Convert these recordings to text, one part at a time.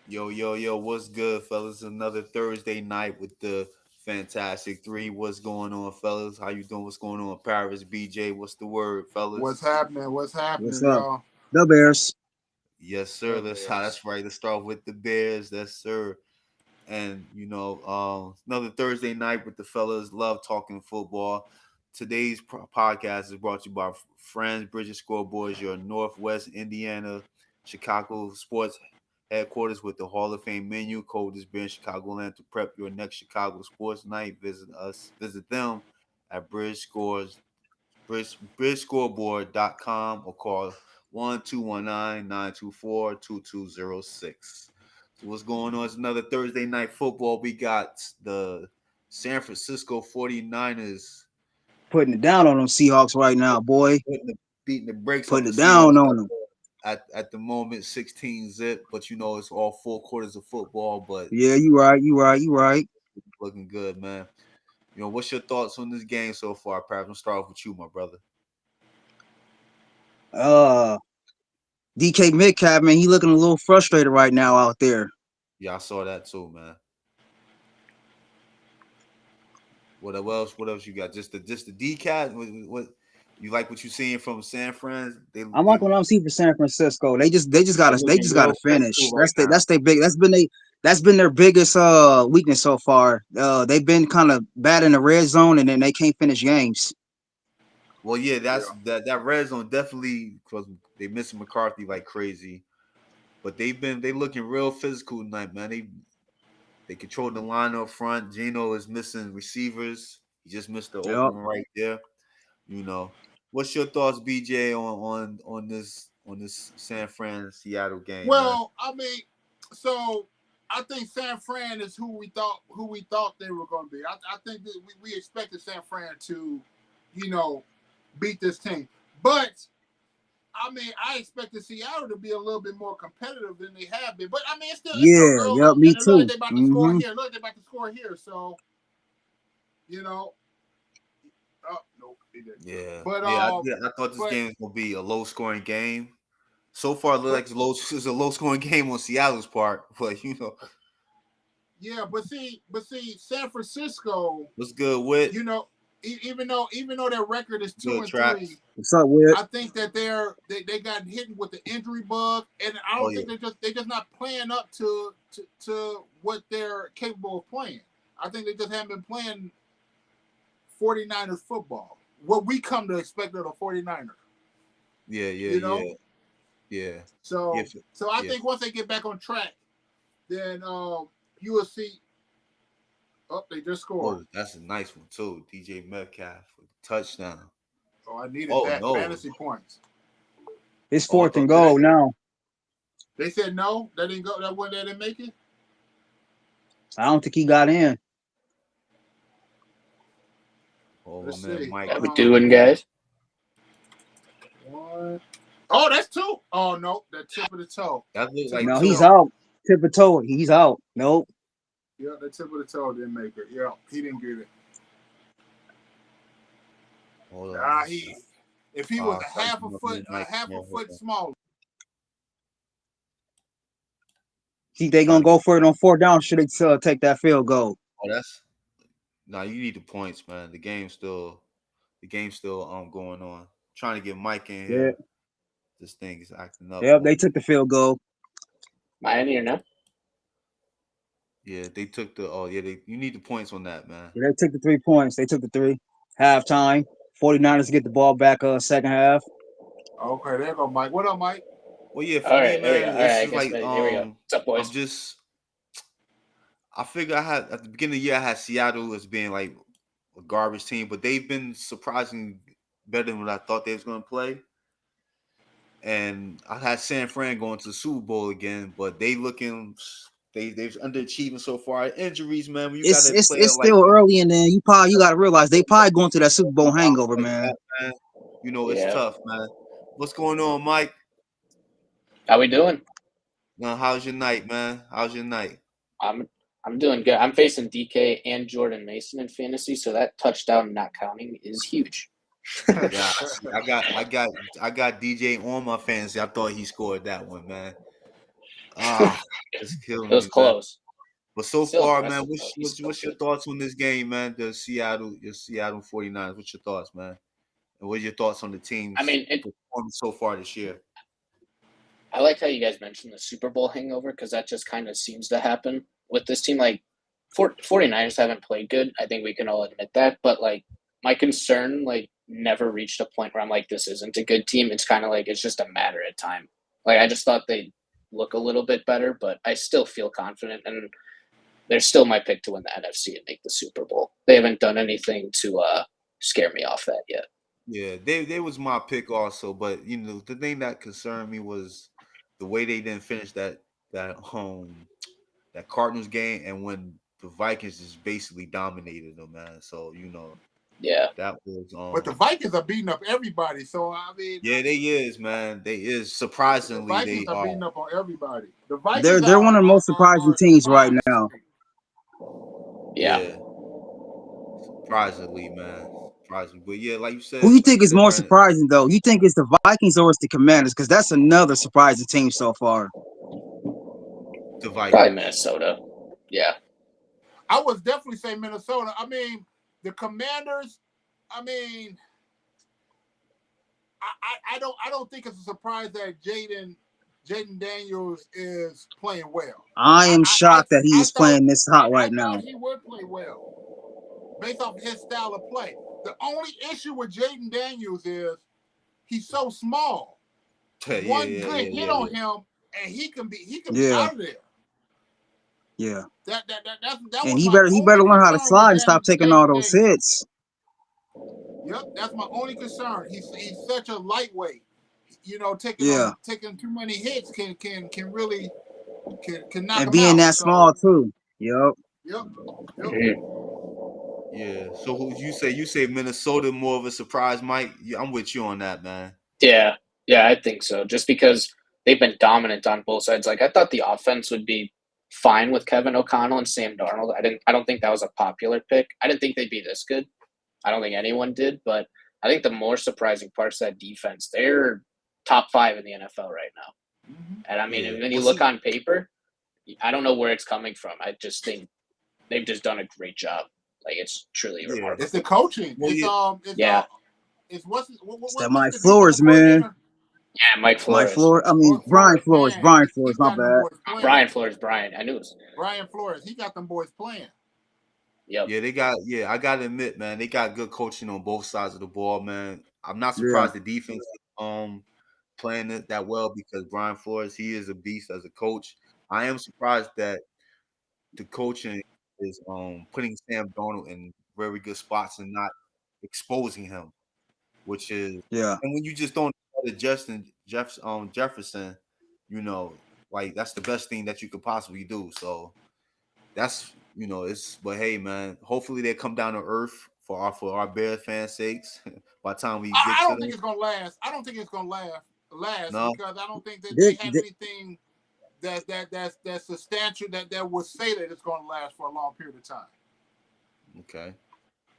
Yo, yo, yo, what's good, fellas? Another Thursday night with the Fantastic Three. What's going on, fellas? How you doing? What's going on, Paris? BJ, what's the word, What's fellas? happening? What's What's happening, up? y'all? The Bears. Yes, sir. The That's how. Bears. That's right. Let's start with the Bears. Yes, sir. And another Thursday night with the fellas. Love talking football. Today's podcast is brought to you by Friends Bridges Scoreboards, your Northwest Indiana, Chicago sports headquarters with the Hall of Fame menu. Code is being Chicagoland to prep your next Chicago sports night. Visit them at bridgescoreboard.com or call 1-219-924-2206. So what's going on? It's another Thursday night football. We got the San Francisco 49ers Putting it down on them Seahawks right now, boy. beating the brakes off Putting the it down Seahawks on them. at the moment, 16 zip, but it's all 4 quarters of football, but Yeah, you right. You right. You right. looking good, man. What's your thoughts on this game so far, Perhaps I'm start off with you, my brother. Uh, DK Metcalf, man, he looking a little frustrated right now out there. Yeah, I saw that too, man. What else? What else you got? Just the DCAT. What you like? What you seeing from San Fran? They I'm they not gonna see for San Francisco. they They looking just gotta real fresh too finish. right now. That's their big. That's been their biggest weakness so far. They've been kind of bad in the red zone, and then they can't finish games. Well, yeah, Yeah. that red zone definitely because they missing McCarthy like crazy, but they looking real physical tonight, man. They control the line up front. Gino is missing receivers. He just missed the Yep. open one right there. You know, what's your thoughts, BJ, on this San Fran Seattle game, man? Well, I mean, so I think San Fran is who we thought they were going to be. I think that we expected San Fran to, you know, beat this team, but I mean, I expected Seattle to be a little bit more competitive than they have been. But I mean, it's still Yeah. early. Yep. Me And look, like too. they about to score Mm-hmm. here. Look, they about to score here. So you know, nope, he didn't. Yeah, But yeah. I thought this but game was gonna be a low scoring game. So far, it looked but like it's a low scoring game on Seattle's part. But yeah, but see, San Francisco, what's good with you know, even though their record is two good and traps. three, What's up, Whit? I think that they got hit with the injury bug, and I Oh don't yeah, think they're just not playing up to what they're capable of playing. I think they just haven't been playing 49ers football. What we come to expect of the 49ers, yeah, yeah, you know? yeah, yeah, yeah, So so I yeah. think once they get back on track, then you will see they just scored. Oh, that's a nice one too. DJ Metcalf for the touchdown. So I needed Oh that. no. Fantasy points. It's Oh, I fourth and thought Did goal now. they said no, that didn't go that one they didn't make it? I don't think he got in. oh my Let's man see. Mike How we coming doing, in. guys? One. Oh, that's two. Oh no, that tip of the toe. That looked Tip like of No, the he's two. toe. out. Tip of toe. He's out. Nope. Yeah, the tip of the toe didn't make it. Yeah, he didn't get it. Hold on. Ah, he if he was a Sorry, half a my foot man Mike. half Yeah, a hold foot on. smaller. Think they Trying gonna to go for it on fourth down? Should they take that field goal? that's nah, you need the points, man. The game's still going on. Trying to get Mike in Yeah. here. This thing is acting up Yep. on They me. took the field goal. Am I in here now? Yeah, they took the oh yeah, you need the points on that, man. Yeah, they took the 3 points. They took the three. Halftime. 49ers get the ball back second half. Okay, there you go, Mike. What up, Mike? Well yeah, All for me, right, there we go. man, All right, it's I just guess like here we go. What's up, I'm boys? just I figure I had at the beginning of the year I had Seattle as being like a garbage team, but they've been surprisingly better than what I thought they was gonna play. And I had San Fran going to the Super Bowl again, but they're underachieving so far. Injuries, man. When you got a player It's like still early, and then you got to realize they probably going through that Super Bowl hangover, like man. that, man, it's Yeah. tough, man. What's going on, Mike? How we doing? How's your night, man? How's your night? I'm I'm doing good. I'm facing DK and Jordan Mason in fantasy, so that touchdown not counting is huge. Yeah, see, I got DJ on my fantasy. I thought he scored that one, man. It's killing It was me, man. close. But so Still far, man, impressive though. He's still what's your good. thoughts on this game, man? Your Seattle 49ers. What's your thoughts, man? And what are your thoughts on the I team's mean, performance so far this year? I like how you guys mentioned the Super Bowl hangover because that just kind of seems to happen with this team. Like, 49ers haven't played good. I think we can all admit that. But, like, my concern, like, never reached a point where I'm like, this isn't a good team. It's kind of like it's just a matter of time. Like, I just thought they'd look a little bit better, but I still feel confident. And they're still my pick to win the NFC and make the Super Bowl. They haven't done anything to scare me off that yet. Yeah, they was my pick also, but you know the thing that concerned me was the way they didn't finish that Cardinals game, and when the Vikings just basically dominated them, man. So you know Yeah. that was But the Vikings are beating up everybody. So I mean, yeah, they is, man. They is the surprisingly they Vikings are are. beating up on everybody. The Vikings They're one of the most surprising are teams right surprised. now. Yeah. Yeah, surprisingly, man. Surprisingly. But yeah, Who you like think you is said, more Brandon, surprising though? You think it's the Vikings or it's the Commanders? Because that's another surprising team so far. the Probably Vikings. Minnesota. Yeah. I was definitely saying Minnesota. I mean, the Commanders. I mean, I don't think it's a surprise that Jaden Daniels is playing well. I am shocked that he I is thought playing this hot I right thought now. he would play well based off his style of play. The only issue with Jaden Daniels is he's so small. Yeah, One yeah, good yeah, hit yeah, on yeah. him and he can be Yeah, out of there. yeah. That And was he my better only learn how to concern with slide and stop taking all Jaden those Daniels. hits. Yep, that's my only concern. He's such a lightweight. You know, Yeah. taking too many hits can really can knock And him being out. that small So too. Yep. yep, yep. Mhm. Yeah. So who you say Minnesota more of a surprise, Mike? Yeah, I'm with you on that, man. Yeah. Yeah, I think so. Just because they've been dominant on both sides. Like I thought the offense would be fine with Kevin O'Connell and Sam Darnold. I don't think that was a popular pick. I didn't think they'd be this good. I don't think anyone did, but I think the more surprising part's that defense. They're top 5 in the NFL right now. Mm-hmm. And I mean, Yeah. when you Well, look see, on paper, I don't know where it's coming from. I just think they've just done a great job. Like it's truly yeah. It's the remarkable. coaching. Well, yeah. Yeah. It's It's that what's Mike the defensive Flores, man. coordinator? Yeah, Mike Mike Flores. Flores. I mean Brian Flores, Flores. man. Brian Flores, He's my got them bad. boys playing. Brian Flores, Brian. I knew it was. Brian Flores, he got them boys playing. Yep. Yeah, I gotta admit, man, they got good coaching on both sides of the ball, man. I'm not Yeah, surprised the defense playing it that well because Brian Flores, he is a beast as a coach. I am surprised that the coaching is putting Sam Darnold in very good spots and not exposing him, which is yeah. and when you just don't know Jefferson, you know, like that's the best thing that you could possibly do. So that's it's but hey man, hopefully they come down to earth for our Bears fans' sakes by the time we get I to don't think them. it's gonna last. I don't think it's gonna last No, because I don't think that They, they have they, anything that's substantial that would say that it's gonna last for a long period of time. okay.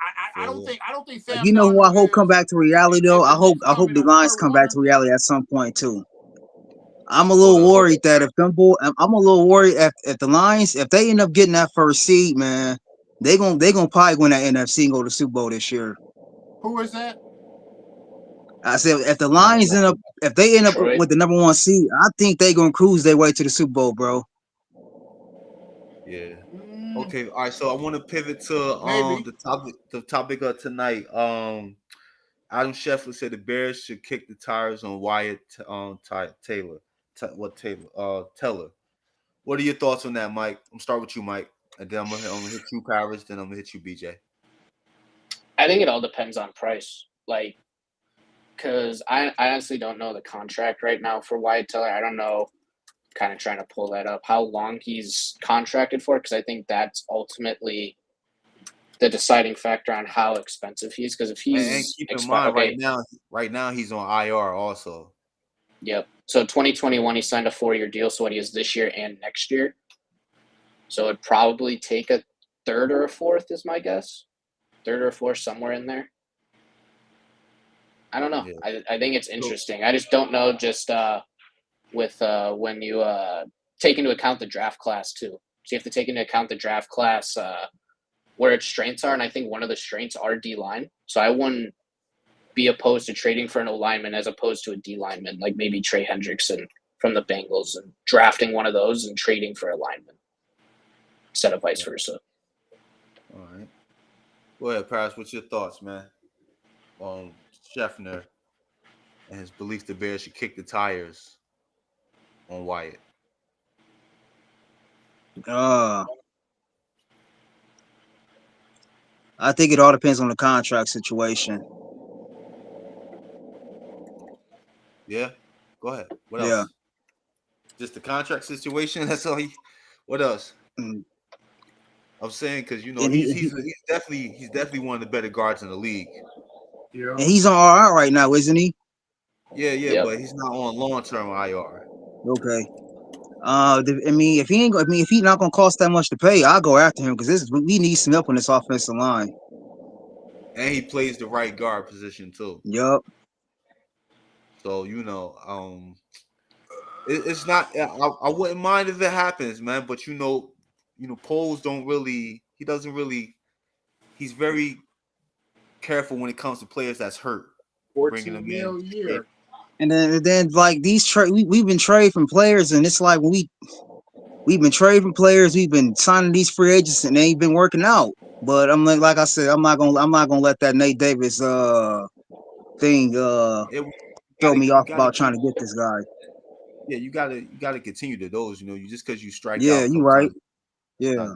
I Fair don't enough. think Sam you know who I Darnold hope come back to reality though? is the next I hope coming the of Lions Kurt come back to Warner. reality at some point too. I'm a Oh, little the hope. worried that I'm a little worried if the Lions if they end up getting that first seed, man, they gonna probably win that NFC and go to the Super Bowl this year. Who is that? I said if the Lions end up if they end up Detroit. with the number one seed, I think they gonna cruise their way to the Super Bowl, bro. Yeah. Mm, Okay. All right. So I want to pivot to maybe. the topic of tonight. Adam Schefter said the Bears should kick the tires on Wyatt Taylor. Taylor? Teller. What are your thoughts on that, Mike? I'm start with you, Mike, and then I'm gonna hit you, Paris. Then I'm gonna hit you, BJ. I think it all depends on price. Like, because I honestly don't know the contract right now for Wyatt Teller. I don't know, kind of trying to pull that up, how long he's contracted for, because I think that's ultimately the deciding factor on how expensive he is. Because if And he's keep in mind, okay, right now he's on IR also. yep. So 2021, he signed a 4-year deal. So what he is this year and next year. So it'd probably take a third or a fourth, is my guess. Third or fourth, somewhere in there. I don't know. Yeah. I think it's So interesting. I just don't know. Just with when you take into account the draft class too. So you have to take into account the draft class, where its strengths are, and I think one of the strengths are D line. So I wouldn't be opposed to trading for an O lineman as opposed to a D lineman, like maybe Trey Hendrickson from the Bengals, and drafting one of those and trading for a lineman instead of vice versa. All right. Go ahead, Paris. What's your thoughts, man? On Schefter and his belief the Bears should kick the tires on Wyatt. I think it all depends on the contract situation. Yeah. Go ahead. What Yeah. else? Just the contract situation. That's all. What else? Mm. I'm saying because And he's definitely one of the better guards in the league. Yeah. and he's on RR right now, isn't he? Yeah, Yep. but he's not on long-term IR. Okay. If he's not gonna cost that much to pay, I'll go after him because we need some help on this offensive line. And he plays the right guard position too. Yup. So it's not. I wouldn't mind if it happens, man. But Poles don't really. He doesn't really. He's very careful when it comes to players that's hurt. Bringing 14 them mil a in. year. And then like these we've been trading from players, and it's like when we've been trading from players, we've been signing these free agents, and they ain't been working out. But I'm like I said, I'm not gonna let that Nate Davis thing throw me off about trying to get this guy. Yeah, you gotta continue to those. You just because you strike Yeah, out a you couple right. times. Yeah.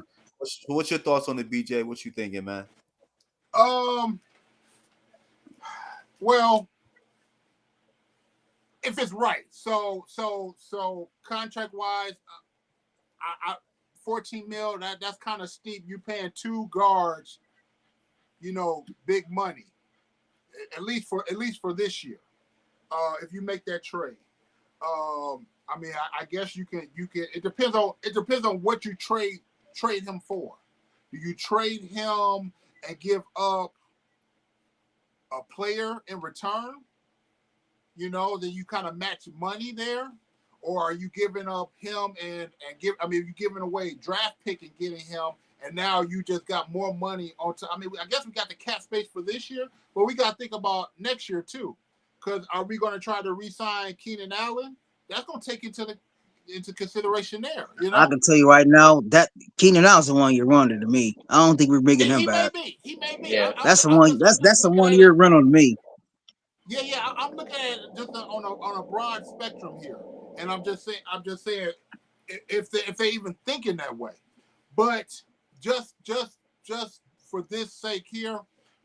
What's your thoughts on the BJ? What you thinking, man? Well, if it's right, so contract wise, I 14 mil. That's kind of steep. You paying two guards, big money, at least for this year. If you make that trade, I guess you can. It depends on what you trade him for. Do you trade him and give up a player in return? Then you kind of match money there, or are you giving up him and you're giving away draft pick and getting him, and now you just got more money on top. I guess we got the cap space for this year, but we got to think about next year too, because are we going to try to re-sign Keenan Allen? That's going to take into consideration there. I can tell you right now that Keenan Allen's the 1 year runner to me. I don't think we're bringing him back. He may be. Yeah. That's a 1 year rental to me. Yeah. I'm looking at it just on a broad spectrum here, and I'm just saying, if they even thinking that way, but just for this sake here,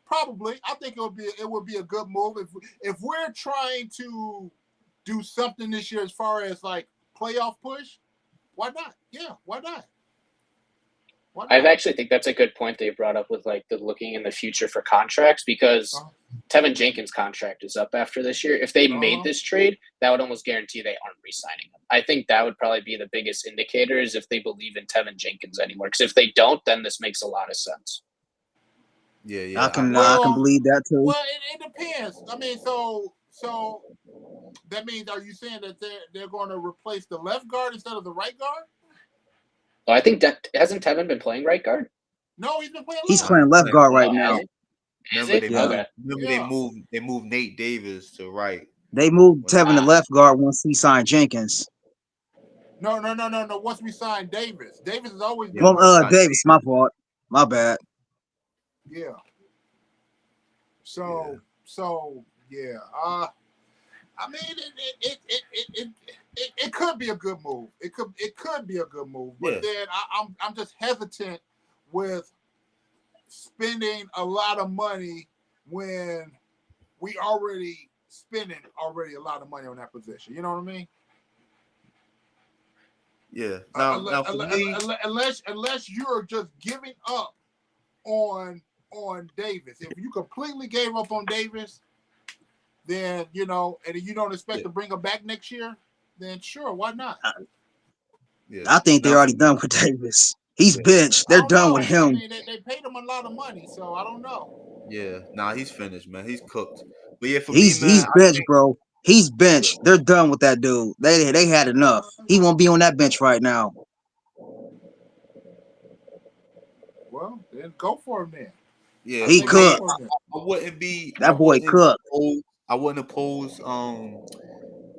probably I think it would be a good move if we're trying to do something this year as far as like playoff push. Why not? Yeah, why not? I actually think that's a good point they brought up with like the looking in the future for contracts, because Tevin Jenkins' contract is up after this year. If they made this trade, that would almost guarantee they aren't re-signing him. I think that would probably be the biggest indicator, is if they believe in Tevin Jenkins anymore. Because if they don't, then this makes a lot of sense. Yeah. I can believe that too. Well, it depends. So that means, are you saying that they're going to replace the left guard instead of the right guard? Oh, I think that hasn't Tevin been playing right guard? No, he's been playing left. He's playing left guard right now. Remember they moved Nate Davis to right. They moved Tevin to left guard once he signed Jenkins. No. Once we signed Davis has always been. Davis, my fault. My bad. Yeah. So yeah. It could be a good move. It could be a good move, but then I'm just hesitant with spending a lot of money when we already spending a lot of money on that position. You know what I mean? Yeah. Unless you're just giving up on Davis. If you completely gave up on Davis, then and you don't expect to bring him back next year, then sure, why not? I think they're already done with Davis. He's benched. They're done with him. They paid him a lot of money, so I don't know. Yeah, he's finished, man. He's cooked. But yeah, for he's me, man, benched, bro. He's benched. They're done with that dude. They had enough. He won't be on that bench right now. Well, then go for him then. Yeah, He for Go me, cooked. for him then. I wouldn't be. I That boy wouldn't cooked. oppose. I wouldn't oppose.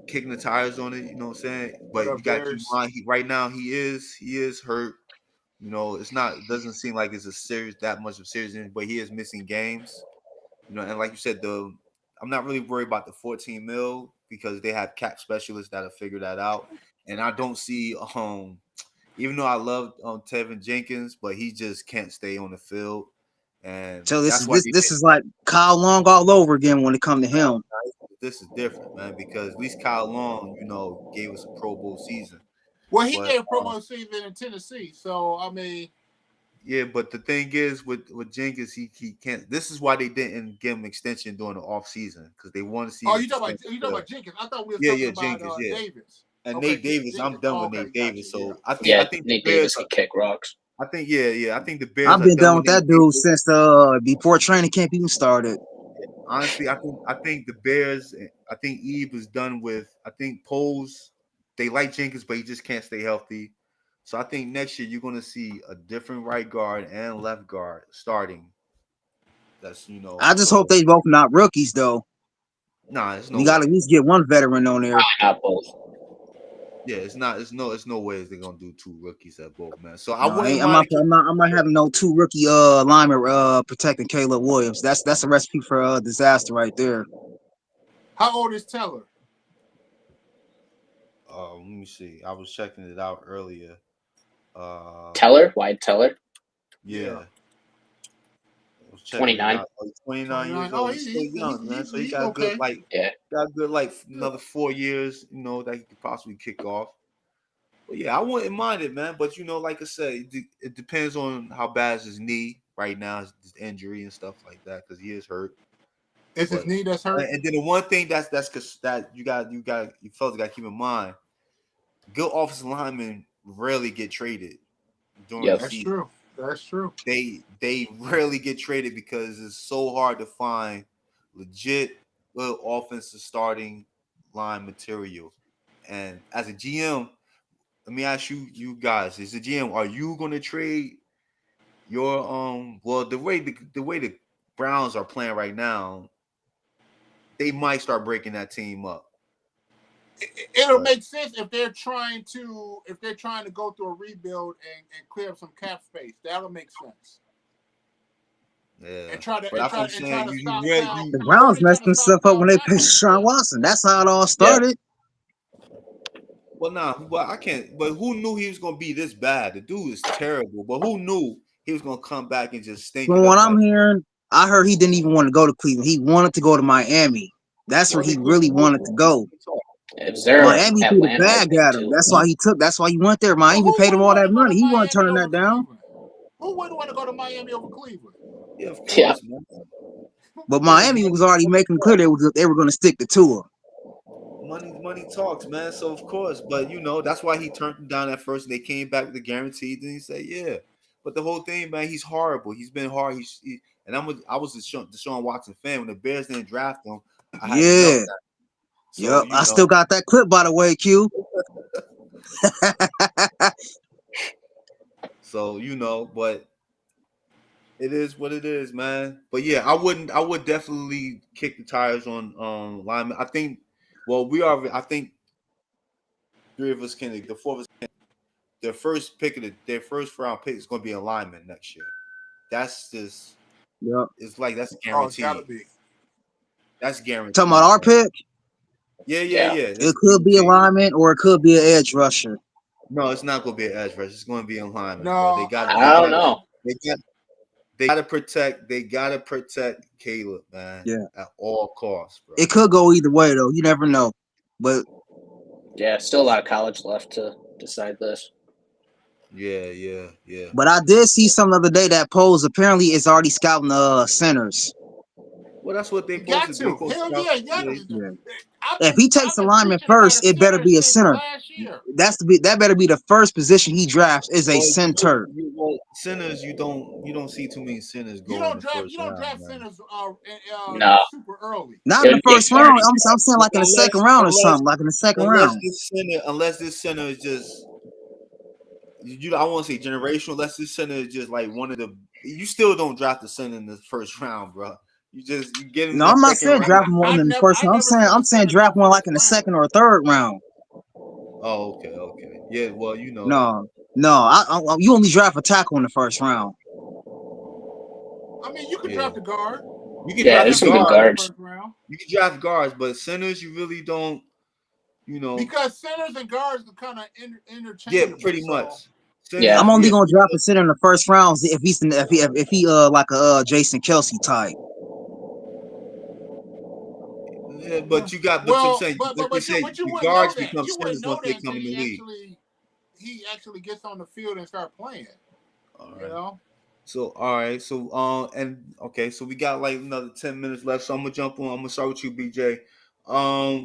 Kicking the tires on it. You know what I'm saying? For But the you got to keep in Bears. mind, right now he is hurt. You know, it's not. It doesn't seem like it's a serious that much of serious, but he is missing games. You know, and like you said, I'm not really worried about the 14 mil because they have cap specialists that'll figure that out. And I don't see even though I love Tevin Jenkins, but he just can't stay on the field. And So this that's is why this this is like Kyle Long all over again when it comes to him. this is different, man, because at least Kyle Long, gave us a Pro Bowl season. Well, he But gave promo season in Tennessee, so I mean, yeah, but the thing is with Jenkins, he can't. This is why they didn't give him extension during the off season because they want to see oh, if he can stay on you the talking field. about Jenkins? I thought we was Yeah, talking yeah, about Jenkins, yeah. Davis. And Okay, Nate Davis, I'm Jenkins. done Oh, with okay, Nate gotcha. Davis. Yeah. So I Yeah, think the Nate Bears Davis are. can kick rocks. I think I think the Bears I've are been done done with with Nate that dude Davis. since before training camp even started. Honestly, I think the Bears. I think Eve is done with. I think Poles. They like Jenkins, but he just can't stay healthy. So I think next year you're going to see a different right guard and left guard starting. That's I just hope so. they both not rookies though. Nah, there's no We got to at way. least get one veteran on there. Not both. Yeah, it's not. It's no ways they're gonna do two rookies at both, man. So I No, wouldn't I'm mind not. to keep. I'm not having no two rookie linemen protecting Caleb Williams. That's a recipe for disaster right there. How old is Teller? Let me see. I was checking it out earlier. Uh, Wyatt Teller, Yeah, yeah, I was checking it 29. out. Oh, he's 29 29. years Oh, old. He's still young, man. So he he's got a good okay. Yeah. Yeah. another 4 years. That he could possibly kick off. But yeah, I wouldn't mind it, man. But like I said, it depends on how bad is his knee right now, his injury and stuff like that, because he is hurt. It's his But knee that's hurt. and then the one thing that's cause that you fellas got to keep in mind, good offensive linemen rarely get traded during the Yep. That's season. true. That's true. They rarely get traded because it's so hard to find legit good offensive starting line material. And as a GM, let me ask you guys, as a GM, are you going to trade your well the way the Browns are playing right now, they might start breaking that team up. It'll But make sense if they're trying to go through a rebuild and clear up some cap space. That'll make sense. yeah, And try to but and that's what try I'm and try saying. to You really stockpile. The They're Browns already trying messed to themselves up when stockpile they picked tackles. Deshaun Watson. That's how it all Yeah. started. well, nah, but I can't. But who knew he was gonna be this bad? The dude is terrible. But who knew he was gonna come back and just stink it From what up I'm like? hearing, I heard he didn't even want to go to Cleveland. He wanted to go to Miami. That's where Well, he really wanted to go. It was there or Miami threw the Atlanta, I bag think, at him. too. That's why he took. That's why he went there. Well, Miami who paid him wouldn't all want that to go to money. He wasn't Miami turning over that down. Cleveland? Who wouldn't want to go to Miami over Cleveland? Yeah, of Yeah. course, man. But But Miami was already making clear they were going to stick to Tua. money talks, man. So of course, but that's why he turned him down at first. And they came back with the guarantee. Then he said, "Yeah." But the whole thing, man, he's horrible. He's been hard. And I was a Deshaun Watson fan when the Bears didn't draft him. I had to melt Yeah. that. So Yep. I still got that clip, by the way, Q. but it is what it is, man. But yeah, I wouldn't. I would definitely kick the tires on linemen. I think. Well, we are. I think three of us can. The four of us can. Their first round pick is going to be a lineman next year. That's just. Yep. It's like that's Oh, it's got to guaranteed. be. That's Talking about guaranteed, our bro. pick, Yeah. Yeah. That's it could be a guaranteed. lineman or it could be an edge rusher. No, it's not going to be an edge rush. It's going to be a lineman, bro. No, I don't know. They got to protect. They got to protect Caleb, man, Yeah. at all costs, bro. It could go either way, though. You never know. But Yeah, still a lot of college left to decide this. Yeah. But I did see something the other day that Pose apparently is already scouting centers. Well, that's what they You got supposed to. They to. supposed Hell to yeah, you got yeah. to. Yeah. I've If been he takes I've a been lineman preaching about first, a it better center be a since center. last year. That better be the first position he drafts is a Well, center. well, centers you don't see too many centers You go in don't the draft first round, man. centers No, super early. Not in the it first can't round. be. I'm saying like in the second round or something, like in the second round. Unless this center is just I want to say generational. Unless this center is just like one of the you still don't draft the center in the first round, bro. You get him in No, the I'm not second saying round. draft one in the first I round. never seen I'm a saying center go draft one like first in the round. second or third round. Oh, okay. Yeah, well, No. You only draft a tackle in the first round. I mean, you could yeah. draft a guard. You can Yeah, draft there's the some good guard. In the guards. first round. You can draft guards, but centers you really don't. Because centers and guards are kind of Yeah, interchangeable. pretty much. So Centers, Yeah. I'm only gonna pretty draft much. a center in the first round if he like a Jason Kelsey type. Yeah, but I'm saying, like you said, but you the wouldn't know guards that. become You wouldn't centers once know they that come until in the league. he actually gets on the field and start playing. All You right. know. So all right. So and okay. So we got like another 10 minutes left. So I'm gonna jump on. I'm gonna start with you, BJ.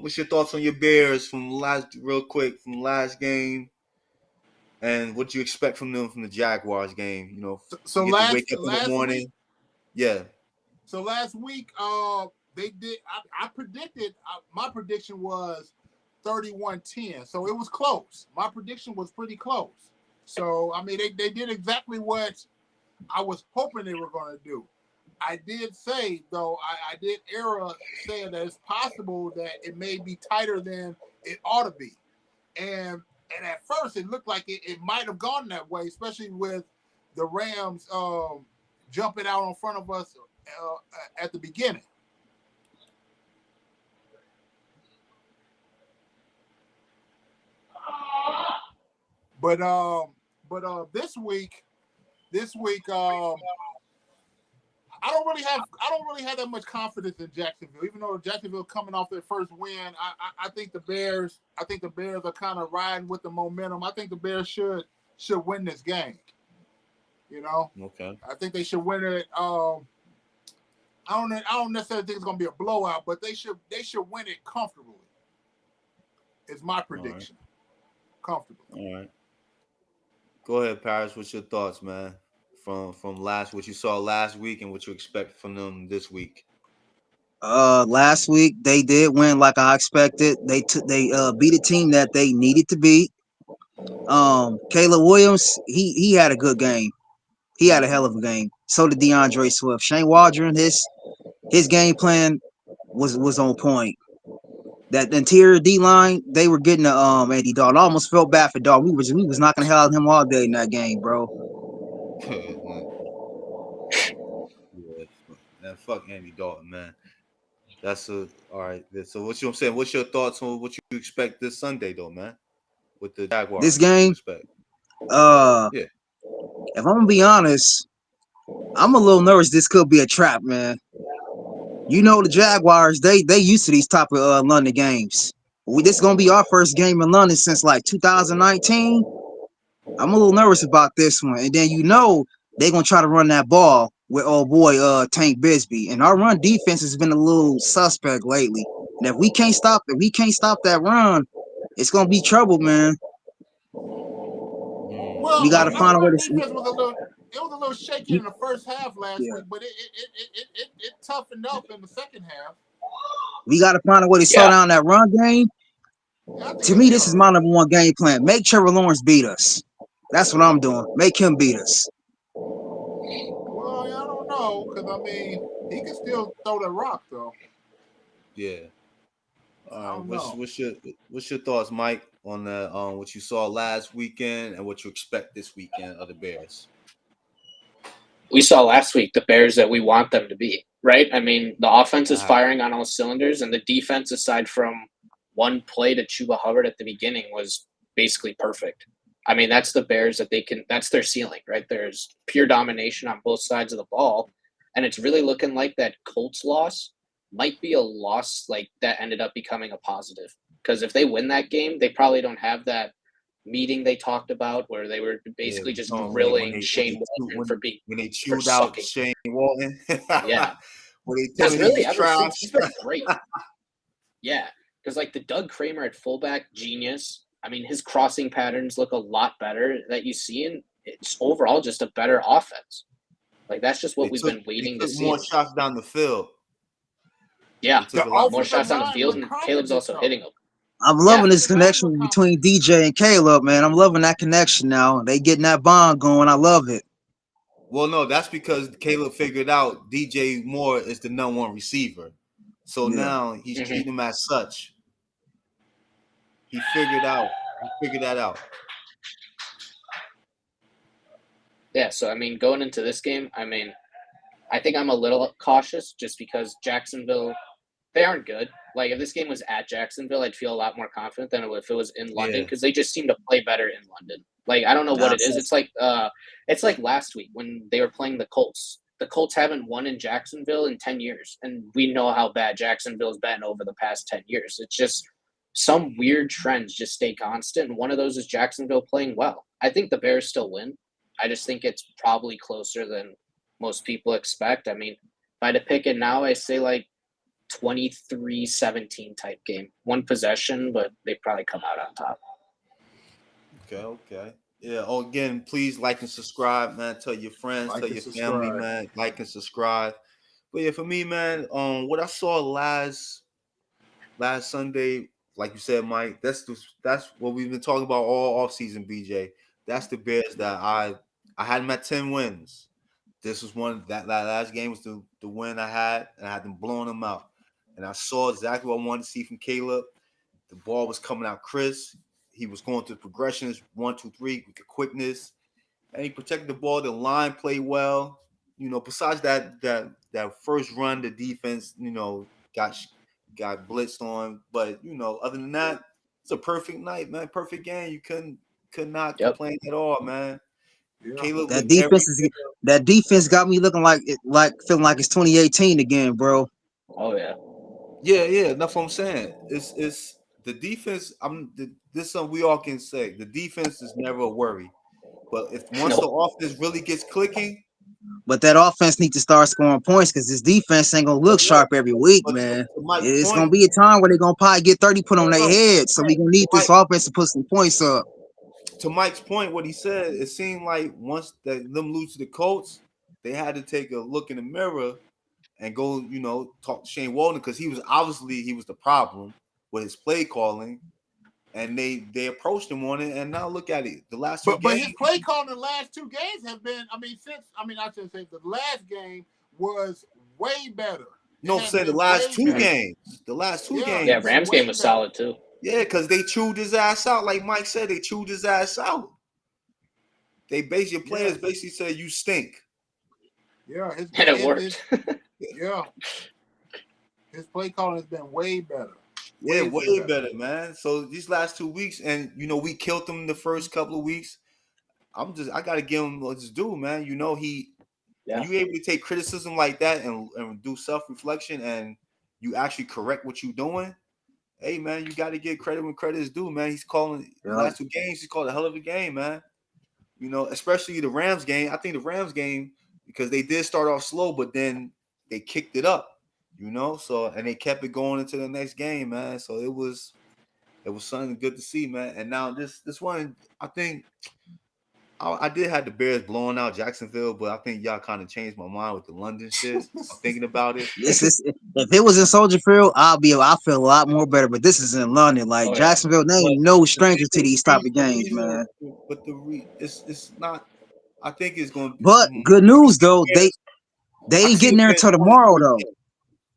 What's your thoughts on your Bears from real quick from last game, and what you expect from them from the Jaguars game? So You get to last wake up in the last week, morning. Yeah. so last week, they did. I predicted. My prediction was 31-10. So it was close. My prediction was pretty close. So I mean, they did exactly what I was hoping they were going to do. I did say though, I did err saying that it's possible that it may be tighter than it ought to be, and at first it looked like it might have gone that way, especially with the Rams jumping out in front of us at the beginning. But this week, I don't really have that much confidence in Jacksonville. Even though Jacksonville coming off their first win, I think the Bears are kind of riding with the momentum. I think the Bears should win this game. Okay. I think they should win it. I don't necessarily think it's going to be a blowout, but they should win it comfortably. Is my prediction. Comfortably. All right. Go ahead, Paris. What's your thoughts, man? From what you saw last week and what you expect from them this week. Last week they did win like I expected. They beat a team that they needed to beat. Caleb Williams, he had a good game. He had a hell of a game. So did DeAndre Swift. Shane Waldron, his game plan was on point. That interior D line, they were getting Andy Dalton. I almost felt bad for Dalton. We was knocking the hell out of him all day in that game, bro. Yeah, fuck Andy Dalton, man. That's all right. So I'm saying? What's your thoughts on what you expect this Sunday, though, man? With the This Jaguars, what you game, expect? yeah. If I'm gonna be honest, I'm a little nervous. This could be a trap, man. The Jaguars, they used to these type of London games. This is gonna be our first game in London since like 2019. I'm a little nervous about this one. And then they're gonna try to run that ball with old boy Tank Bisbee. And our run defense has been a little suspect lately. And if we can't stop that run, it's gonna be trouble, man. We Well, gotta our find a way run to. defense was a little shaky in the first half last Yeah. week, but it toughened up in the second half. We gotta find a way to slow down that run game. Yeah, I think To it'll me, be this all is my right. number one game plan. Make Trevor Lawrence beat us. That's what I'm doing. Make him beat us. Well, I don't know, because I mean, he can still throw the rock though. Yeah. All I right. don't know. What's your thoughts, Mike, on the what you saw last weekend and what you expect this weekend of the Bears? We saw last week the Bears that we want them to be, right? I mean, the offense is firing on all cylinders, and the defense, aside from one play to Chuba Hubbard at the beginning, was basically perfect. I mean, that's the Bears that's their ceiling, right? There's pure domination on both sides of the ball, and it's really looking like that Colts loss might be a loss like that ended up becoming a positive. Because if they win that game, they probably don't have that meeting they talked about where they were basically just grilling Shane Waldron for when they for chewed out sucking. Shane Walton. Yeah. Where they tell Because him he really, was ever trash. since he's been great. Yeah, because like the Doug Kramer at fullback, genius. I mean, his crossing patterns look a lot better that you see, and it's overall just a better offense. Like that's just what we've been They waiting to took see. more shots down the field. Yeah, They took The a lot more more offensive shots shots down the down line the field, look field. and Caleb's confident also though. hitting them. I'm Yeah, loving this Offensive line connection look between confident. DJ and Caleb, man. I'm loving that connection now. They getting that bond going. I love it. Well, no, that's because Caleb figured out DJ Moore is the number one receiver. So Yeah. now he's hmm treating him as such. He figured out. He figured that out. yeah. So I mean, going into this game, I mean, I think I'm a little cautious just because Jacksonville, they aren't good. Like if this game was at Jacksonville, I'd feel a lot more confident than if it was in London Yeah. because they just seem to play better in London. Like I don't know what Nah, it is. It's like last week when they were playing the Colts. The Colts haven't won in Jacksonville in 10 years, and we know how bad Jacksonville's been over the past 10 years. It's just some weird trends just stay constant, and one of those is Jacksonville playing well. I think the Bears still win. I just think it's probably closer than most people expect. I mean, if I had to pick it now, I say like 23-17 type game. One possession, but they probably come out on top. Okay. Yeah. Oh, again, please like and subscribe, man. Tell your friends, Like tell and your family, subscribe. man. Like and subscribe. But yeah, for me, man, what I saw last Sunday, like you said, Mike, that's what we've been talking about all off season, BJ. That's the Bears that I had them at 10 wins. This was one that last game was the win I had, and I had them blowing them out. And I saw exactly what I wanted to see from Caleb. The ball was coming out crisp. He was going through progressions, 1, 2, 3, with the quickness, and he protected the ball. The line played well. Besides that first run, the defense, got blitzed on. But other than that, it's a perfect night, man. Perfect game. You could not Yep. complain at all, man. Yeah. Caleb That with every defense is that defense got me looking like feeling like it's 2018 again, bro. Oh yeah. yeah. That's what I'm saying. It's the defense. This is something we all can say. The defense is never a worry. But if once the Nope. offense really gets clicking, But that offense needs to start scoring points because this defense ain't gonna but look look, sharp every week, but man. to Mike's It's gonna point, be a time where they're gonna probably get 30 put on their no, head. So we gonna need to this Mike, offense to put some points up. to Mike's point, what he said, it seemed like once them lose to the Colts, they had to take a look in the mirror and go, talk to Shane Walden because he was the problem with his play calling, and they approached him on it, and now look at it. The last two But his games, play call in the last two games have been. I should say the last game was way better. It no, I'm has saying the been last way two better. games, the last two Yeah, Yeah, it's games, been Rams game way was better. solid too. yeah, because they chewed his ass out, like Mike said, they chewed his ass out. Your Yeah, players basically said you stink. yeah. And it worked. Yeah, his play calling has been way better. Yeah, Way way better. better, man. So these last 2 weeks, and we killed them the first couple of weeks. I gotta give him what's due, man. When Yeah. you able to take criticism like that and do self-reflection and you actually correct what you're doing, hey man, you gotta give credit when credit is due, man. He's calling the Yep. last 2 games, he's called a hell of a game, man. Especially the Rams game. I think the Rams game, because they did start off slow, but then they kicked it up, so and they kept it going into the next game, man. So it was something good to see, man. And now this one, I think I did have the Bears blowing out Jacksonville, but I think y'all kind of changed my mind with the London shit. I'm thinking about it. This if it was in Soldier Field, I feel a lot more better. But this is in London, like Oh yeah. Jacksonville. They But ain't no the thing stranger to is, these type of games, man. it's not. I think it's going to. But good news though, they I can ain't see getting it there being until tomorrow though. 23-10.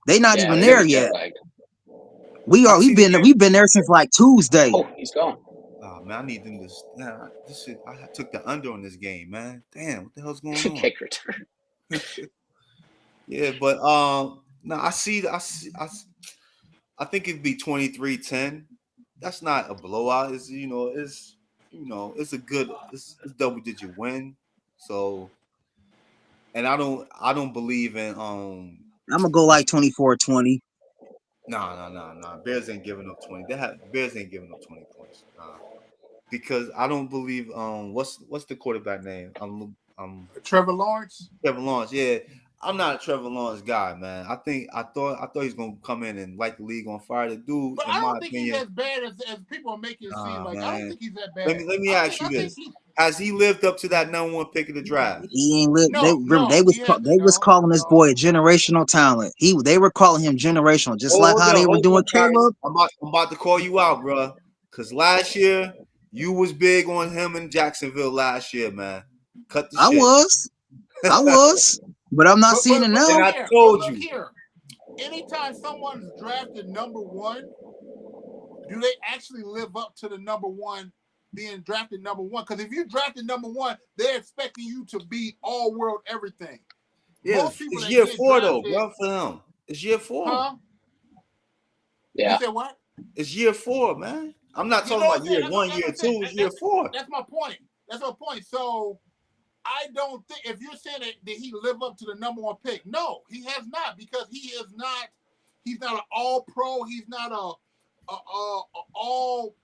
They not Yeah, even I they're see there gonna it. be jet yet. lagged. I can see it being. We've been there since like Tuesday. Oh, he's gone. Oh man, I need them to. Nah, this shit. I took the under on this game, man. Damn, what the hell's going on? Kick return. Yeah, but no, I think it'd be 23-10. That's not a blowout. It's a good it's double digit win. So, and I don't believe in I'm gonna go like 24-20. no. Bears ain't giving up 20. Bears ain't giving up 20 points. Nah. Because I don't believe what's the quarterback name? Trevor Lawrence. Kevin Lawrence. Yeah. I'm not a Trevor Lawrence guy, man. I thought he was gonna come in and light the league on fire. The dude, But in I my don't think he's opinion, as bad as people are making it seem like. I don't man. think he's that Let bad. me let me ask you I think this: Has he lived up to that number one pick of the draft? He ain't live. They remember no, he hasn't. they was No, calling this no. boy a generational talent. They were calling him generational, just like Hold how up, they were hold doing up, guys. Caleb. I'm about to call you out, bro. Cause last year you was big on him in Jacksonville last year, man. Cut the I shit. was, I was, but I'm not seeing it But And look now. I here. But told look you. here. Anytime someone's drafted number one, do they actually live up to the number one being drafted number one? Because if you drafted number one, they're expecting you to be all world everything. Yeah, Most people it's that year get 4 though, drafted, bro, for him. It's year 4. huh? You Yeah. said what? It's year 4, man. I'm not You talking know what about I'm saying? year 1, That's year what I'm saying. 2. It's year 4. That's my point. That's my point. So I don't think if you're saying that, did he live up to the number one pick? No, he has not, because he is not. He's not an all pro. He's not a all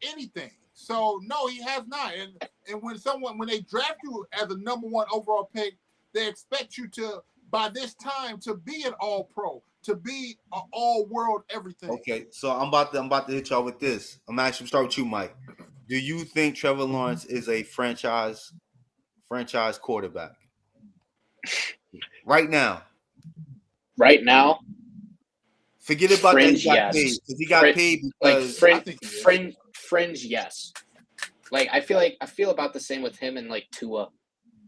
anything. So no, he has not. And when they draft you as a number one overall pick, they expect you to by this time to be an all pro, to be an all world everything. Okay, so I'm about to hit y'all with this. I'm actually start with you, Mike. Do you think Trevor Lawrence is a franchise quarterback right now? Right now, Forget about that he fringe got paid, yes. because he got paid Like because I think he is. fringe yes. Like I feel about the same with him and like Tua.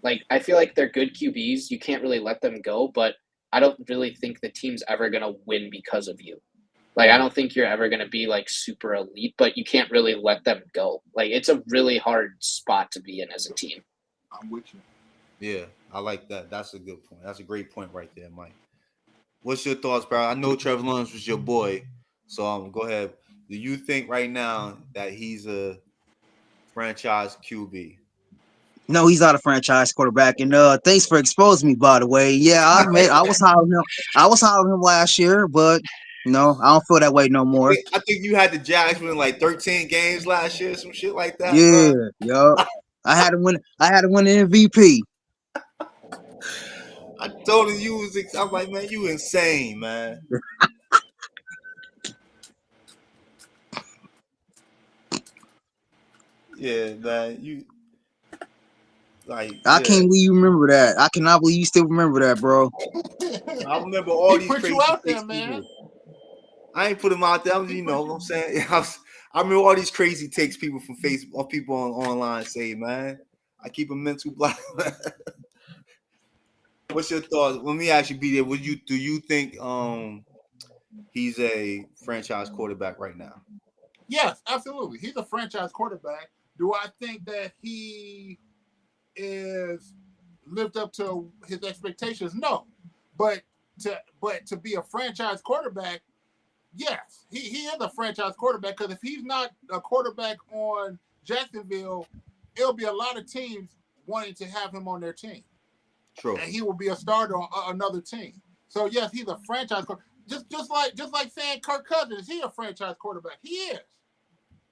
Like I feel like they're good QBs. You can't really let them go, but I don't really think the team's ever gonna win because of you. Like I don't think you're ever gonna be like super elite, but you can't really let them go. Like it's a really hard spot to be in as a team. I'm with you. yeah, I like that. That's a good point. That's a great point right there, Mike. What's your thoughts, bro? I know Trevor Lawrence was your boy, so go ahead. Do you think right now that he's a franchise QB? No, he's not a franchise quarterback. And thanks for exposing me, by the way. Yeah, I admit I was high on him. I was high on him last year, but I don't feel that way no more. I think you had the Jags win like 13 games last year, some shit like that, Yeah, bro. yup. I had to win. I had to win the MVP. I told him you was. I'm like, man, you insane, man. Yeah, man, you like, I yeah. can't believe you remember that. I cannot believe you still remember that, bro. I remember all He these put you crazy out there, takes man. people. I ain't put them out there. You know what I'm saying? I remember all these crazy takes people from Facebook, or people online say, man. I keep a mental block. What's your thoughts? Let me actually be there. Do you think he's a franchise quarterback right now? Yes, absolutely. He's a franchise quarterback. Do I think that he is lived up to his expectations? No. But to be a franchise quarterback, yes, he is a franchise quarterback, because if he's not a quarterback on Jacksonville, it'll be a lot of teams wanting to have him on their team, True. and he will be a starter on another team. So yes, he's a franchise quarterback. Just like saying Kirk Cousins, is he a franchise quarterback? He is.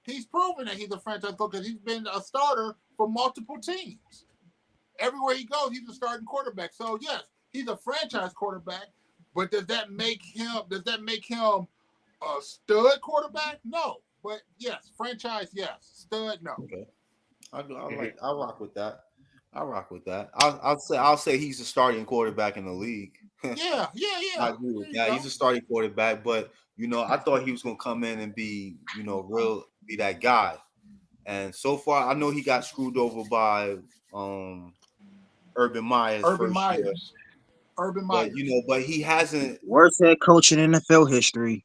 He's proven that he's a franchise quarterback because he's been a starter for multiple teams. Everywhere he goes, he's a starting quarterback. So yes, he's a franchise quarterback. But does that make him a stud quarterback? No. But yes, franchise, yes. Stud, no. Okay. I rock with that. I rock with that. I'll say he's a starting quarterback in the league. Yeah. I agree There with you that. go. He's a starting quarterback, but I thought he was gonna come in and be, be that guy. And so far, I know he got screwed over by Urban Meyer's Urban first year, Myers. Urban but Myers. but he hasn't. Worst head coach in NFL history.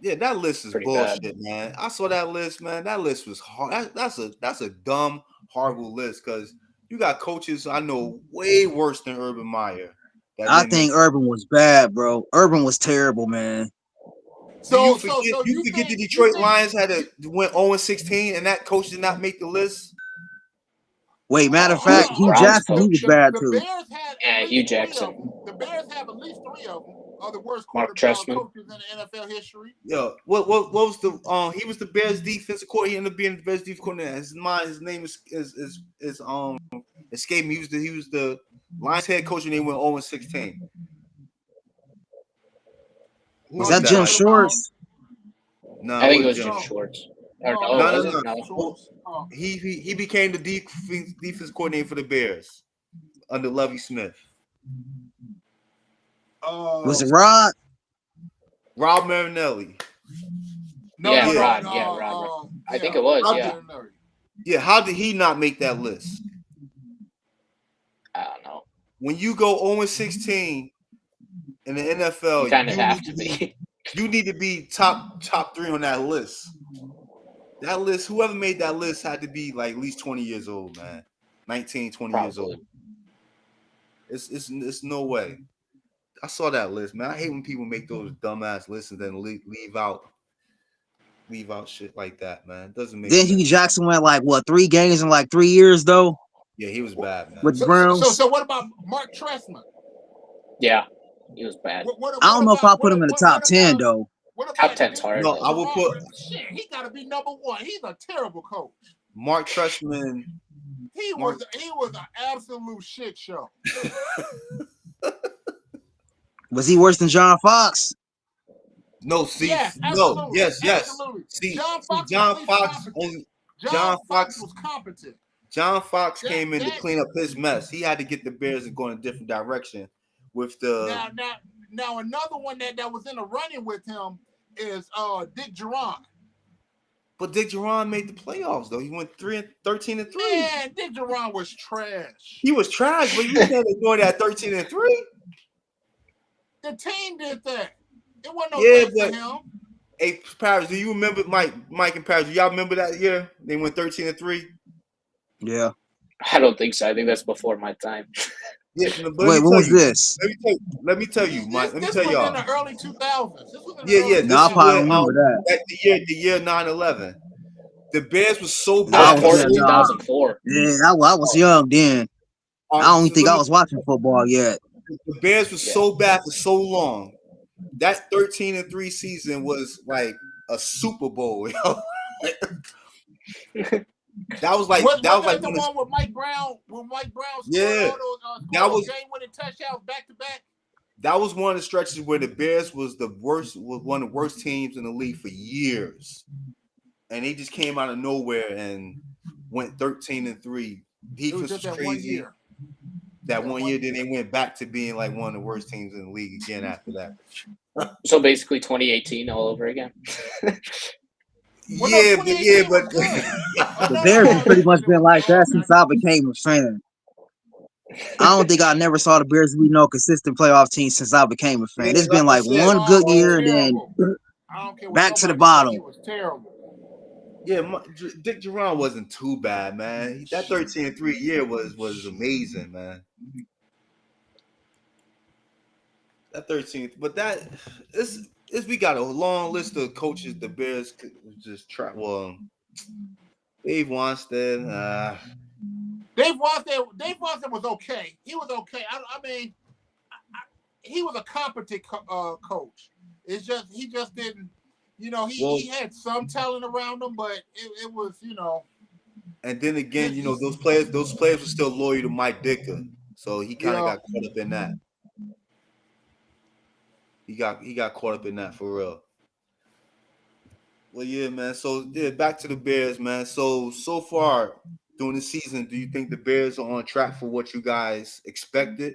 Yeah, that list is Pretty bad. bullshit, man. I saw that list, man. That list was hard. That's a dumb, horrible list, because you got coaches I know way worse than Urban Meyer that I didn't make. think Urban was bad, bro. Urban was terrible, man. Do you So forget? You you forget the think you Detroit think Lions went 0-16, and that coach did not make the list. Wait, matter of He fact, was the Hugh Browns Jackson, he coach. was bad the too. Bears had at Yeah, least Hugh three of Jackson, them. The Bears have at least three of them are the worst Mark quarterback Trestman. coaches in the NFL history. Yo, what was the he was the Bears defensive coordinator. He ended up being the Bears defensive coordinator. His name is escaped me. He was the Lions head coach, and they went 0-16. Who Was Oh, was that you that? Jim talking about? Schwartz? No, I it think it was was Jim. Jim No, Schwartz. Or no, oh, No, that no, was wasn't it? no. Jim No. Schwartz. Oh. He became the defense coordinator for the Bears under Lovie Smith. Was it Uh, Rod? Rob Marinelli. no, Yeah, no, Yeah. no. Rod. Yeah, Rod. I think Yeah, it was. How Yeah. did, yeah, how did he not make that list? I don't know. When you go 0-16 in the NFL, You kind of have to be. you need to be top 3 on that list. That list, whoever made that list had to be like at least 20 years old, man. 19, 20 years old. Probably. It's no way. I saw that list, man. I hate when people make those dumbass lists and then leave out shit like that, man. It doesn't make Then sense. Hugh Jackson went like what 3 games in like 3 years though Yeah, he was bad, man. with the So, Browns. so what about Mark Trestman? Yeah, he was bad. I don't know if I put him in the top 10 though. What Top about 10's hard No, though. I will put Shit, he got to be number 1. He's a terrible coach. Mark Trestman. He was an absolute shit show. Was he worse than John Fox? No, see, Yes, no, absolutely, yes. absolutely. See, John Fox John was at least Fox competent. only. John Fox was competent. John Fox That- came in to that- clean up his mess. He had to get the Bears and go in a different direction with the. Now another one that was in the running with him is Dick Geron. But Dick Geron made the playoffs though. He went 13-3. Man, Dick Geron was trash. He was trash, but you can't ignore that 13-3. The team did that. It wasn't no Yeah, thanks to but him. hey, Paris, do you remember Mike and Paris? Do y'all remember that year? They went 13-3. Yeah. I don't think so. I think that's before my time. Yeah, but Wait, when was this? Let me tell you, Mike. Let me This tell was y'all. in the early 2000s. This was in the Yeah. early No, I This is probably where remember that. the year 9/11. The Bears was so I bad. was Four, there, nah. 2004. Yeah, I was young then. I don't even think I was watching football yet. The Bears was so bad for so long. That 13-3 season was like a Super Bowl. Yo. That was like the one with Mike Brown. When Mike Brown scored all those that was game-winning touchdowns back to back. That was one of the stretches where the Bears was one of the worst teams in the league for years, and they just came out of nowhere and went 13-3. Defense was that crazy. 1 year. That 1 year, then they went back to being like one of the worst teams in the league again after that. So basically 2018 all over again. Well, yeah, no, but 2018 was The Bears have pretty much been like that since I became a fan. I don't think I never saw the Bears be no consistent playoff team since I became a fan. It's been like one good year and then I don't care what back to the nobody bottom. said, he was terrible. Yeah, Dick Geron wasn't too bad, man. That 13-3 year was amazing, man. That 13th, but that is we got a long list of coaches the Bears could just try. Well, Dave Wannstedt. Dave Wannstedt was okay. He was okay. I mean, he was a competent coach. It's just he just didn't. He had some talent around him, but it was And then again, those players were still loyal to Mike Ditka, so he kind of got caught up in that. He got caught up in that for real. Well, yeah, man. So yeah, back to the Bears, man. So far during the season, do you think the Bears are on track for what you guys expected?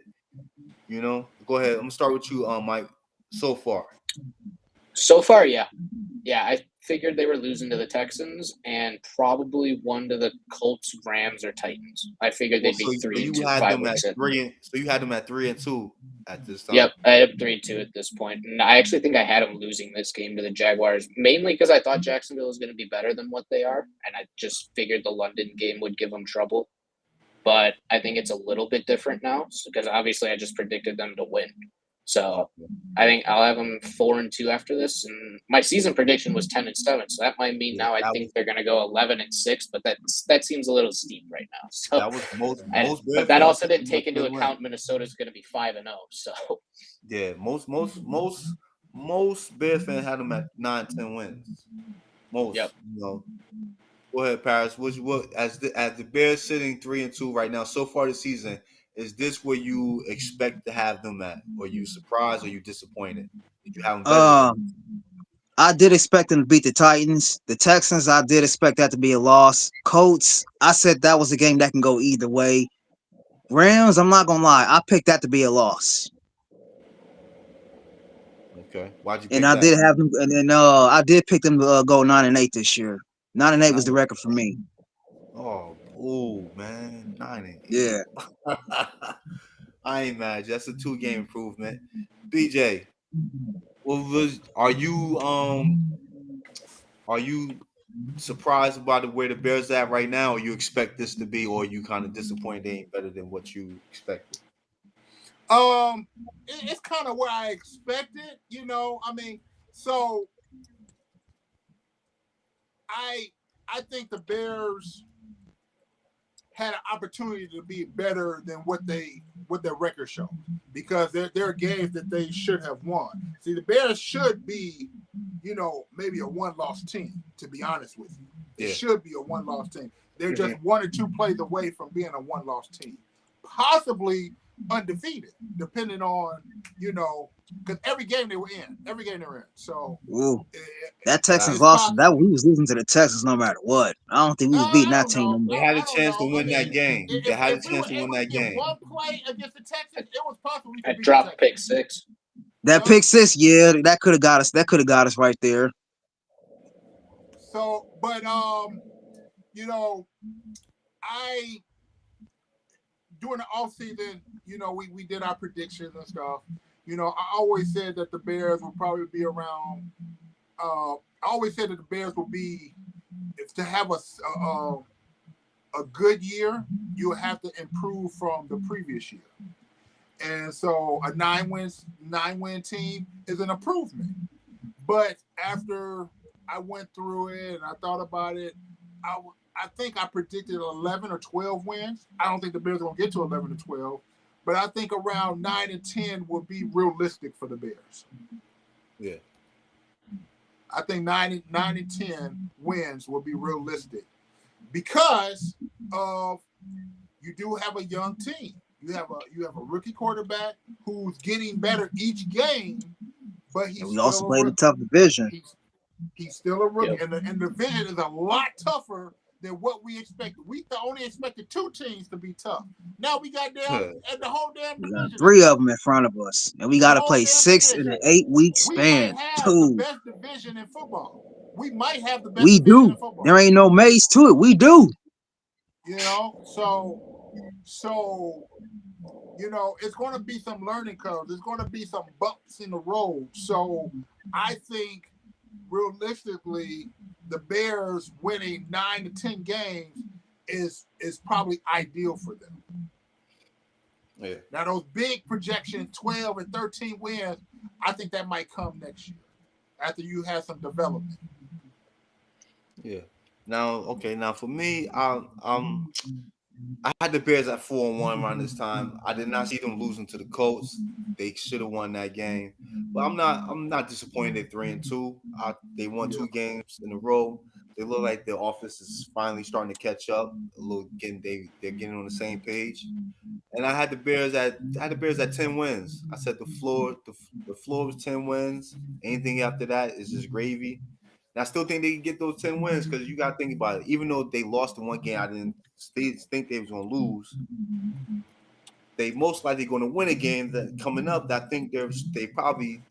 Go ahead. I'm gonna start with you, Mike. So far, yeah. I figured they were losing to the Texans and probably one to the Colts, Rams, or Titans. I figured they'd be 3-2, 5 weeks in. So you had them at 3-2 at this time. Yep, I had 3-2 at this point, and I actually think I had them losing this game to the Jaguars, mainly because I thought Jacksonville was going to be better than what they are, and I just figured the London game would give them trouble. But I think it's a little bit different now because obviously I just predicted them to win. So I think I'll have them 4-2 after this, and my season prediction was 10-7. So that might mean now I think they're going to go 11-6, but that seems a little steep right now. So that was most but that also didn't take into account Minnesota's going to be 5-0. So yeah, most Bears fans had them at 9-10 wins. Most, yep. Go ahead, Paris. What as the Bears sitting 3-2 right now so far this season? is this where you expect to have them at? Or you surprised or you disappointed? Did you have them better than? Um, I did expect them to beat the Titans. The Texans, I did expect that to be a loss. Colts, I said that was a game that can go either way. Rams, I'm not gonna lie, I picked that to be a loss. Okay. Why'd you And pick I that? did have them, and then I did pick them to go 9-8 this year. 9-8 was the record for me. Oh, ooh, man. 9-8. Yeah. I ain't mad. That's a 2-game improvement. BJ, are you surprised about where the Bears at right now, or you expect this to be, or you kind of disappointed they ain't better than what you expected? It's kind of where I expected, you know. I mean, so I think the Bears had an opportunity to be better than what their record showed, because there are games that they should have won. See, the Bears should be, you know, maybe a one-loss team, to be honest with you. They should be a one-loss team. They're just 1 or 2 plays away from being a one-loss team, possibly undefeated, depending on, you know, because every game they were in. So Ooh, that Texans it's loss, possible. we was losing to the Texans no matter what. I don't think we was beating I that don't team no know. more. They had a I don't chance to know. I win that mean, game. They had a if we were chance to win able to that get game. one play against the Texans, it was possible we I could beat the dropped Texans. pick 6. That pick six, yeah, that could have got us. That could have got us right there. So, but you know, I during the offseason, you know, we did our predictions and stuff. You know, I always said that the Bears would probably be around. I always said that the Bears will be, if to have a good year, you have to improve from the previous year. And so a 9-win team is an improvement. But after I went through it and I thought about it, I think I predicted 11 or 12 wins. I don't think the Bears are going to get to 11 or 12, but I think around 9 and 10 would be realistic for the Bears. Yeah. I think 9 and 10 wins will be realistic because of you do have a young team. You have a rookie quarterback who's getting better each game, but he's And we still also a played rookie. a tough division. He's still a rookie, Yep. and the division is a lot tougher than what we expected. We only expected 2 teams to be tough. Now we got and the whole damn We got division. 3 of them in front of us, and we got to play 6 in an 8-week We might span. have the Dude, best division in football. We might have the best we division do. in football. There ain't no maze to it. We do. You know, so you know, it's going to be some learning curves. There's going to be some bumps in the road. So I think realistically, the Bears winning 9 to 10 games is probably ideal for them. Yeah. Now those big projections, 12 and 13 wins, I think that might come next year after you have some development. Yeah. Now for me, I had the Bears at 4-1 around this time. I did not see them losing to the Colts. They should have won that game. But I'm not disappointed at 3-2. They won 2 games in a row. They look like their offense is finally starting to catch up. They're getting on the same page. And I had the Bears at 10 wins. I said the floor was 10 wins. Anything after that is just gravy. And I still think they can get those 10 wins because you got to think about it. Even though they lost the one game, I didn't think they was going to lose. They most likely going to win a game that coming up. That I think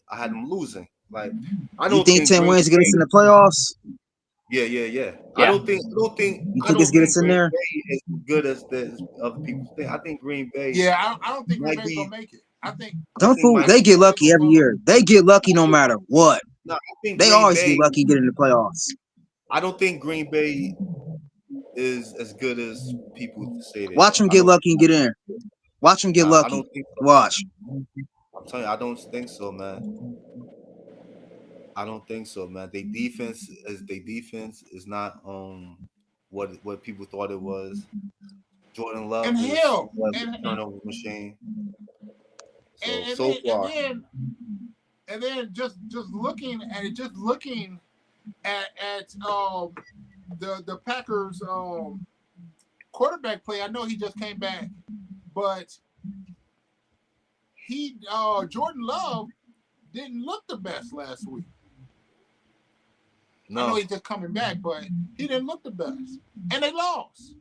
I had them losing. Like I You don't think think 10 Green wins get us in Bay. the playoffs? Yeah. Yeah. I You think it get us in Green there? Bay is as good as other people think. I think Green Bay Yeah, I don't think Green might Bay's be. going to make it. I think Them fools, Might they be. get lucky every year. They get lucky no matter what. No, I think They Green always get Bay. lucky getting in the playoffs. I don't think Green Bay is as good as people say they Watch are. them I get don't. lucky and get in. Watch them get Nah, I lucky. don't think so. Watch. I'm telling you, I don't think so, man. I don't think so, man. Their defense is not what people thought it was. Jordan Love and is hell, a turnover machine. So and far, then just looking at it, just looking at the Packers quarterback play. I know he just came back, but Jordan Love didn't look the best last week. No. I know he's just coming back, but he didn't look the best. And they lost.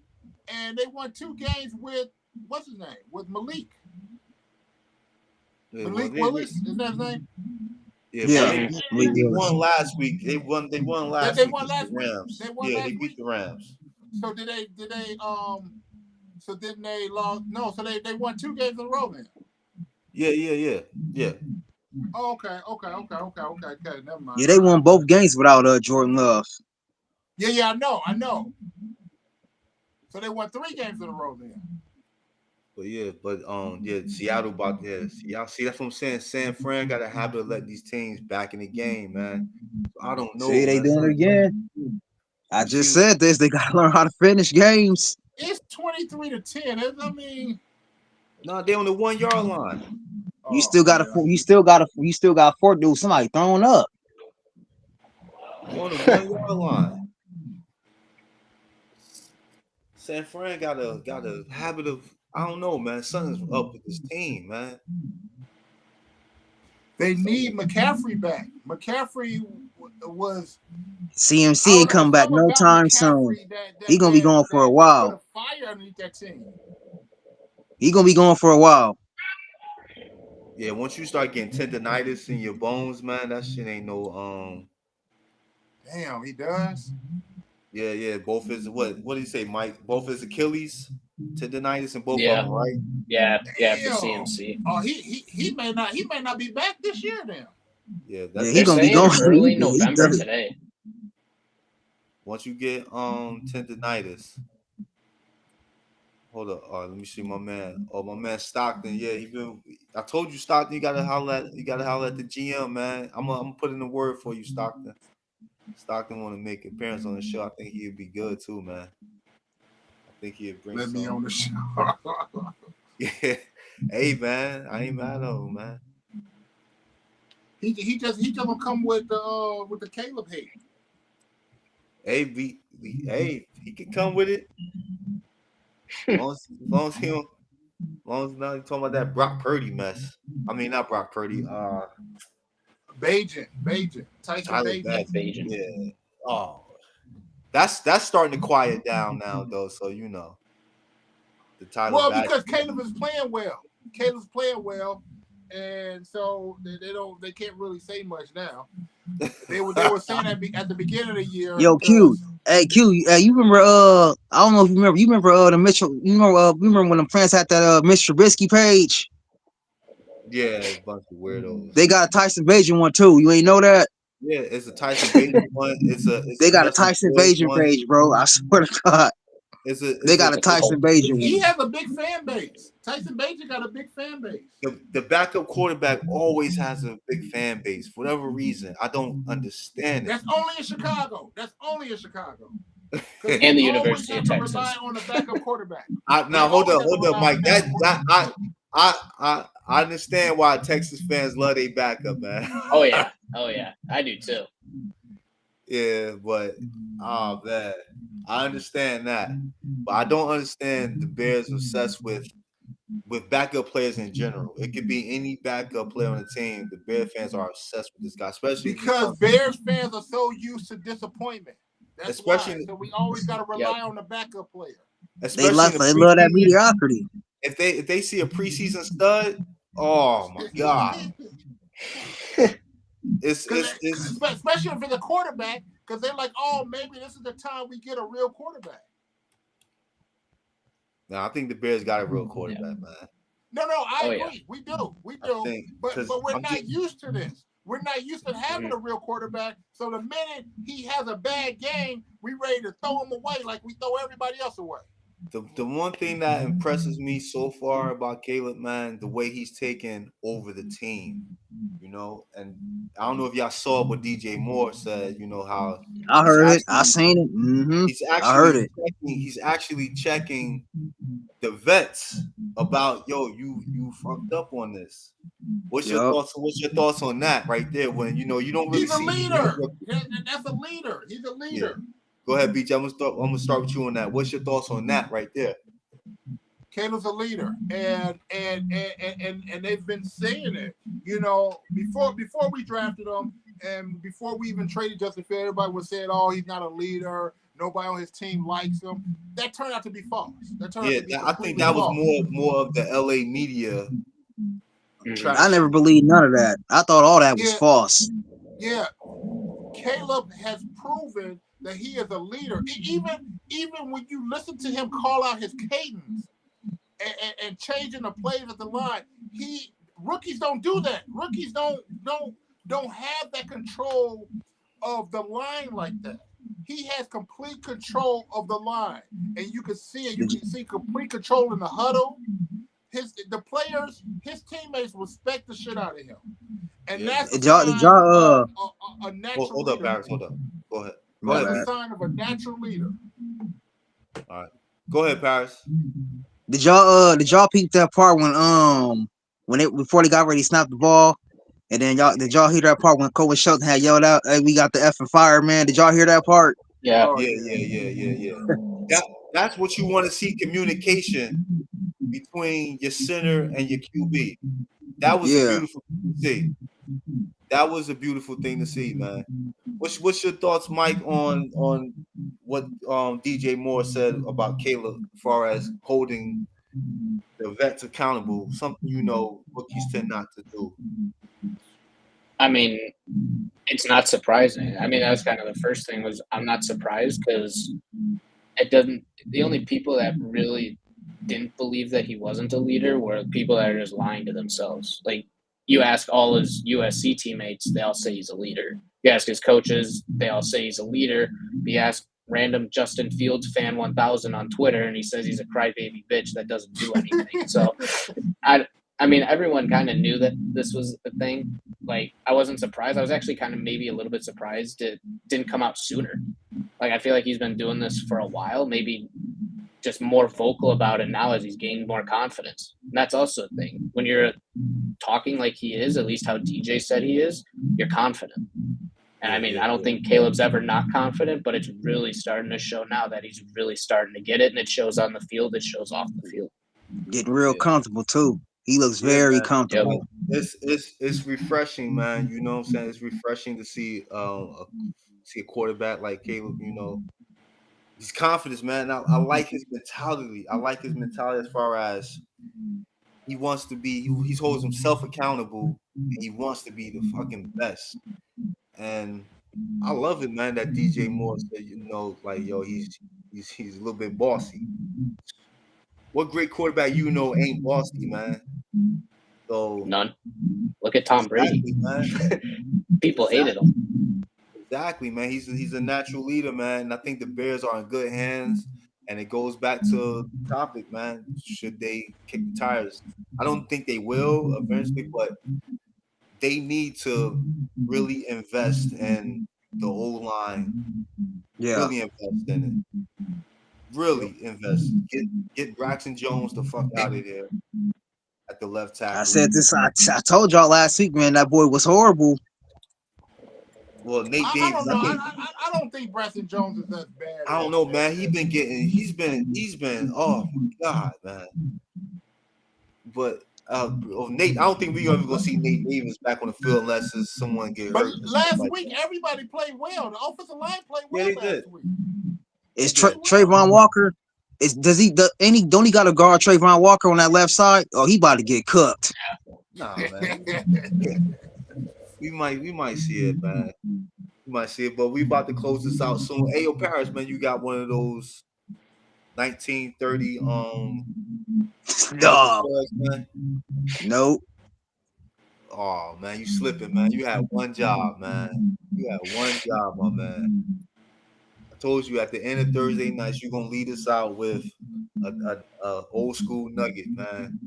And they won 2 games with, what's his name? With Malik. Yeah, Malik Willis? Is that his name? Yeah, Malik they Willis. won last week. They won last They week won against last the week? Rams. They won Yeah, last they beat week? the Rams. So so didn't they lost? No, so they won 2 games in a row then. Yeah. Oh, okay. Never mind. Yeah, they won both games without Jordan Love. Yeah, I know. So they won 3 games in a row then. But Seattle about this. Y'all see, that's what I'm saying. San Fran got a habit of letting these teams back in the game, man. So I don't know. See, they man. doing it again. I You just see- said this. They gotta learn how to finish games. It's 23-10. I mean, No, they on the 1 yard line. You still got to four dudes. Somebody throwing up. They on the 1 yard line. San Fran got a habit of, I don't know, man. Something's up with this team, man. They need McCaffrey back. McCaffrey was CMC ain't come back no time soon. He gonna be going for a while. Put a fire underneath that team. He gonna be going for a while. Yeah, once you start getting tendonitis in your bones, man, that shit ain't no Damn, he does. Yeah. Both is what did he say, Mike? Both his Achilles, tendonitis, and both Yeah. of them, right? Yeah, for Damn. CMC. Oh, he may not be back this year then. Yeah, Yeah, that's he They're gonna be saying going early he November does- today. once you get tendonitis. Hold up, let me see my man. Oh, my man Stockton. Yeah, I told you, Stockton. You gotta holler at the GM, man. I'm gonna put in a word for you, Stockton. Stockton want to make an appearance on the show. I think he'd be good too, man. I think he'd bring Let some. me on the show. Yeah. Hey, man, I ain't mad at him, man. He just gonna come with the Caleb hate. Hey, he can come with it. As long as he don't, as long as not he talking about that Brock Purdy mess. I mean, not Brock Purdy. Tyson Tyler Bagent. Bagent. Yeah. Oh, that's starting to quiet down now, though. So you know, the Tyler. Well, Bagent. because Caleb is playing well. Caleb's playing well, and so they can't really say much now. They were saying at the beginning of the year. Yo, Q. Hey, Q. You remember? I don't know if you remember. You remember the Mitchell? You remember when the France had that Mr. Trubisky page? Yeah, a bunch of weirdos. They got a Tyson Bagent one too. You ain't know that? Yeah, it's a Tyson Bagent one. They got a Tyson Bagent page, bro. I swear to God. They got a Tyson Bagent He one. has a big fan base. Tyson Bagent got a big fan base. The backup quarterback always has a big fan base for whatever reason. I don't understand it. That's only in Chicago. And the University of Texas. Texas. Rely on the backup quarterback. Now hold up, Mike. I understand why Texas fans love their backup, man. Oh yeah, I do too. Yeah, but man, I understand that, but I don't understand the Bears obsessed with backup players in general. It could be any backup player on the team. The Bears fans are obsessed with this guy, especially because Bears fans are so used to disappointment. That's especially why. So we always got to rely on the backup player. They love that mediocrity. If they see a preseason stud, oh my god. It's especially for the quarterback, because they're like, oh, maybe this is the time we get a real quarterback. No, I think the Bears got a real quarterback, man. No, I agree. Yeah. We do. But we're not used to this. We're not used to having a real quarterback. So the minute he has a bad game, we ready to throw him away like we throw everybody else away. The one thing that impresses me so far about Caleb, man, the way he's taken over the team, you know, and I don't know if y'all saw what DJ Moore said, you know, how I heard it. I seen it. Mm-hmm. I heard it. He's actually checking the vets about, yo, you fucked up on this. What's your thoughts on that right there? When you know you don't really see. He's a leader. That's a leader. He's a leader. Yeah. Go ahead, BJ. I'm gonna start with you on that. What's your thoughts on that right there? Caleb's a leader, and they've been saying it. You know, before we drafted him, and before we even traded Justin Fields, everybody was saying, "Oh, he's not a leader. Nobody on his team likes him." That turned out to be false. That turned out to be I think that was false. more of the LA media. I never believed none of that. I thought all that was false. Yeah, Caleb has proven that he is a leader. Even when you listen to him call out his cadence and changing the plays at the line, rookies don't do that. Rookies don't have that control of the line like that. He has complete control of the line, and you can see it. You can see complete control in the huddle. The players, his teammates respect the shit out of him, and that's a sign of a natural hold leader. Up, Barrett. Hold up. Go ahead. That's a sign of a natural leader. All right. Go ahead, Paris. Did y'all peep that part before they got ready to snap the ball? And then did y'all hear that part when Kobe Shelton had yelled out, "Hey, we got the effing fire, man"? Did y'all hear that part? Yeah. That's what you want to see, communication between your center and your QB. That was a beautiful thing to see. That was a beautiful thing to see, man. What's your thoughts, Mike, on what DJ Moore said about Caleb as far as holding the vets accountable? Something rookies tend not to do. I mean, it's not surprising. I mean, that was kind of the first thing was I'm not surprised because it doesn't. The only people that really didn't believe that he wasn't a leader were people that are just lying to themselves. Like you ask all his USC teammates, they all say he's a leader. You ask his coaches, they all say he's a leader. You ask random Justin Fields fan 1000 on Twitter, and he says he's a crybaby bitch that doesn't do anything. So, I mean, everyone kind of knew that this was a thing. Like, I wasn't surprised. I was actually kind of maybe a little bit surprised it didn't come out sooner. Like, I feel like he's been doing this for a while, maybe just more vocal about it now as he's gained more confidence. And that's also a thing. When you're talking like he is, at least how DJ said he is, you're confident. And I mean, I don't think Caleb's ever not confident, but it's really starting to show now that he's really starting to get it, and it shows on the field, it shows off the field. Getting real comfortable too. He looks very comfortable. Yep. It's refreshing, man. You know what I'm saying? It's refreshing to see a quarterback like Caleb. His confidence, man. I like his mentality. I like his mentality as far as he wants to be. He holds himself accountable, and he wants to be the fucking best. And I love it, man. That DJ Moore said, he's a little bit bossy. What great quarterback ain't bossy, man? So none. Look at Tom Brady, man. People hated him. Exactly, man. He's a natural leader, man. And I think the Bears are in good hands. And it goes back to the topic, man. Should they kick the tires? I don't think they will eventually, but they need to really invest in the O-line. Yeah. Really invest in it. Really invest. Get Braxton Jones the fuck out of there at the left tackle. I said this. I told y'all last week, man. That boy was horrible. Well, Nate Davis. I don't think Braxton Jones is that bad. I don't know, man. He's been. Oh my god, man. But Nate, I don't think we're ever gonna see Nate Davis back on the field unless someone get hurt. But last week, everybody played well. The offensive line played well last week. Is Trayvon Walker? Don't he got to guard Trayvon Walker on that left side? Oh, he about to get cooked. Nah, man. we might see it, man. We might see it, but we about to close this out soon. Hey, yo, Paris, man, you got one of those 1930 man? Nope. Oh man, you slipping, man. You had one job, man. You had one job, my man. I told you at the end of Thursday nights, you're gonna lead us out with a old school nugget, man.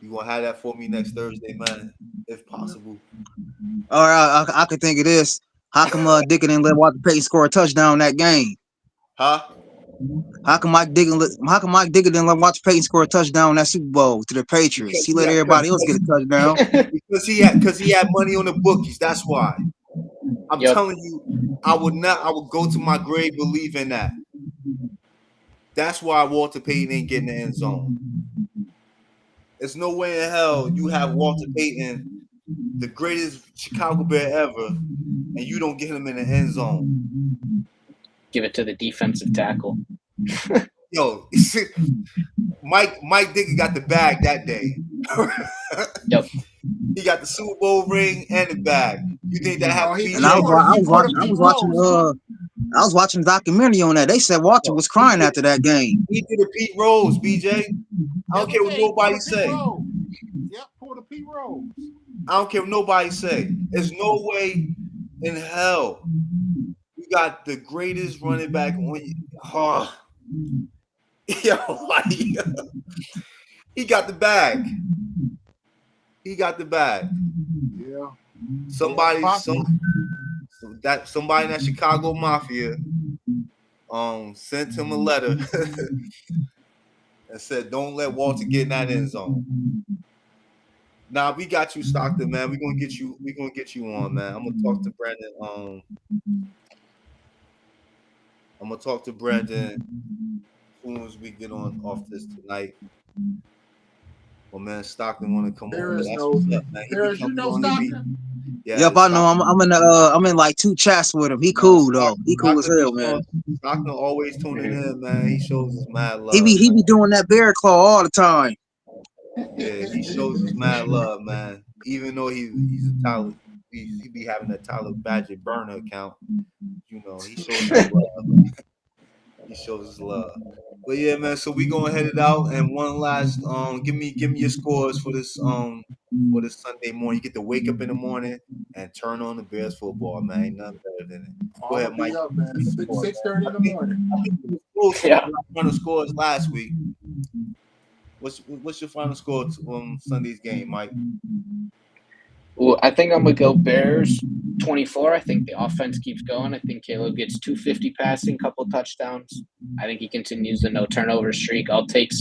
You gonna have that for me next Thursday, man, if possible. All right, I can think of this. How come Dick didn't let Walter Payton score a touchdown in that game? Huh? How come Mike Dick didn't let Walter Payton score a touchdown in that Super Bowl to the Patriots? He let everybody else get a touchdown. Because he had money on the bookies. That's why. I'm telling you, I would go to my grave believing that. That's why Walter Payton ain't getting the end zone. There's no way in hell you have Walter Payton, the greatest Chicago Bear ever, and you don't get him in the end zone. Give it to the defensive tackle. Yo, Mike Dicker got the bag that day. Yep. He got the Super Bowl ring and the bag. You think that happened? And I was watching a documentary on that. They said Walter was crying after that game. He did a Pete Rose, BJ. I don't care what nobody say. Yep, pull the Pete Rose. I don't care what nobody say. There's no way in hell you got the greatest running back on you. Oh. Yo, he got the bag. He got the bag. Yeah. Somebody in that Chicago Mafia sent him a letter and said, "Don't let Walter get in that end zone." Nah, we got you, Stockton, man. We're gonna get you on, man. I'm gonna talk to Brandon as soon as we get on off this tonight. Well, man, Stockton want to come there on. Is That's no, what's up, man. there is you know Stockton. Yeah, yep, I know. I'm in like 2 chats with him. He cool though. He cool as hell, man. Stockton always tuning in, man. He shows us mad love. He be doing that bear claw all the time. Yeah, he shows us mad love, man. Even though he's a Tyler, he be having a Tyler Badger burner account. You know, he shows us love. He shows us love. But yeah, man. So we gonna head it out, and one last give me your scores for this Sunday morning. You get to wake up in the morning and turn on the Bears football, man. Ain't nothing better than it. Go ahead, Mike. Up, man. 6:30 in the morning. I think it was close. Yeah. Final scores last week. What's your final score on Sunday's game, Mike? Well, I think I'm gonna go Bears 24. I think the offense keeps going. I think Caleb gets 250 passing, couple touchdowns. I think he continues the no turnover streak. I'll take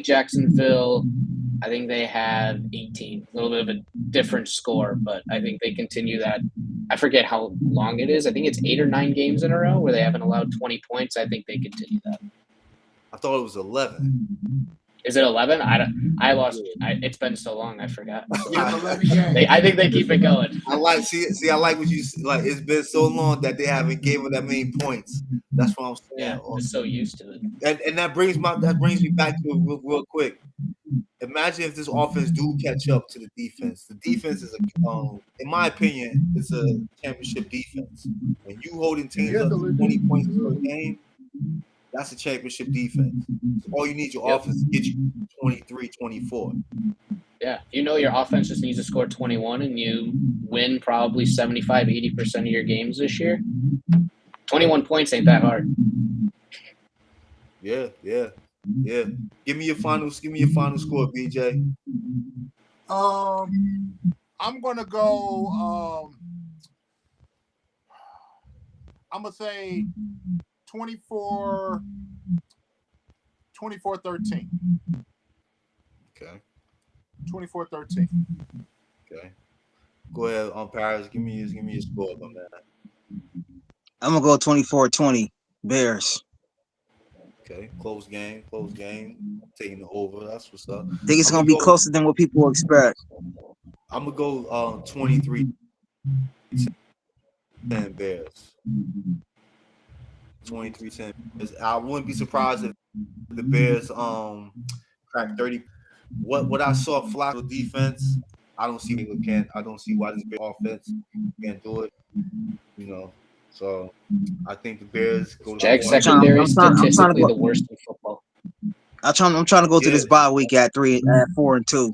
Jacksonville. I think they have 18. A little bit of a different score, but I think they continue that. I forget how long it is. I think it's 8 or 9 games in a row where they haven't allowed 20 points. I think they continue that. I thought it was 11. Is it 11? I lost. It's been so long, I forgot. I think they keep it going. I like what you like. It's been so long that they haven't given that many points. That's what I'm saying. Yeah, I'm so used to it. And that brings me back to it real quick. Imagine if this offense do catch up to the defense. The defense is in my opinion, it's a championship defense. When you holding teams up to 20 points per game, that's a championship defense. So all you need your offense to get you 23, 24. Yeah. You know your offense just needs to score 21 and you win probably 75, 80% of your games this year. 21 points ain't that hard. Yeah. Give me your final score, BJ. I'm gonna go I'm gonna say 24-13. Okay. 24-13. Okay. Go ahead, Paris. Give me your score on that. I'm gonna go 24-20 Bears. Okay. Close game. Taking the over. That's what's up. I think it's gonna be closer than what people expect. I'm gonna go 23-10 Bears. 23-10. I wouldn't be surprised if the Bears crack 30. What I saw Flacco defense, I don't see why this Bears offense can't do it. You know, so I think the Bears go. Jags secondary is statistically the worst in football. I'm trying to go to this bye week at 4-2.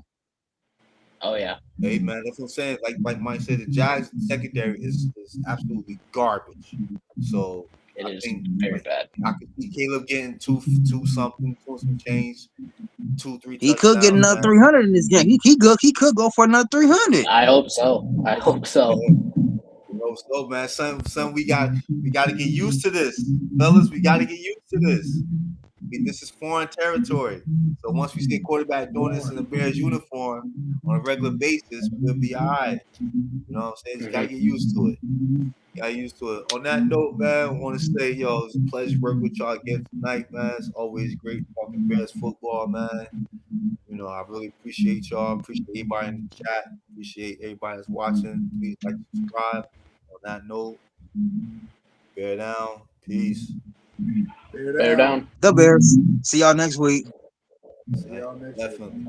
Oh yeah. Hey man, that's what I'm saying. Like Mike said, the Jags secondary is absolutely garbage. So it is very bad. I could see Caleb getting two something, some change, 2-3. He could get another 300 in this game. He could go for another 300. I hope so. So man, son, we got to get used to this, fellas. We got to get used to this. this is foreign territory. So once we see a quarterback doing this in the Bears uniform on a regular basis, we'll be all right. You know what I'm saying? Just gotta Mhm. get used to it. Got used to it. On that note, man, I want to say, yo, it's a pleasure working with y'all again tonight, man. It's always great talking Bears football, man. You know, I really appreciate y'all. Appreciate everybody in the chat. Appreciate everybody that's watching. Please like, subscribe. On that note, bear down. Peace. Bear Bear down. down. The Bears. See y'all next week. See y'all next week. Definitely.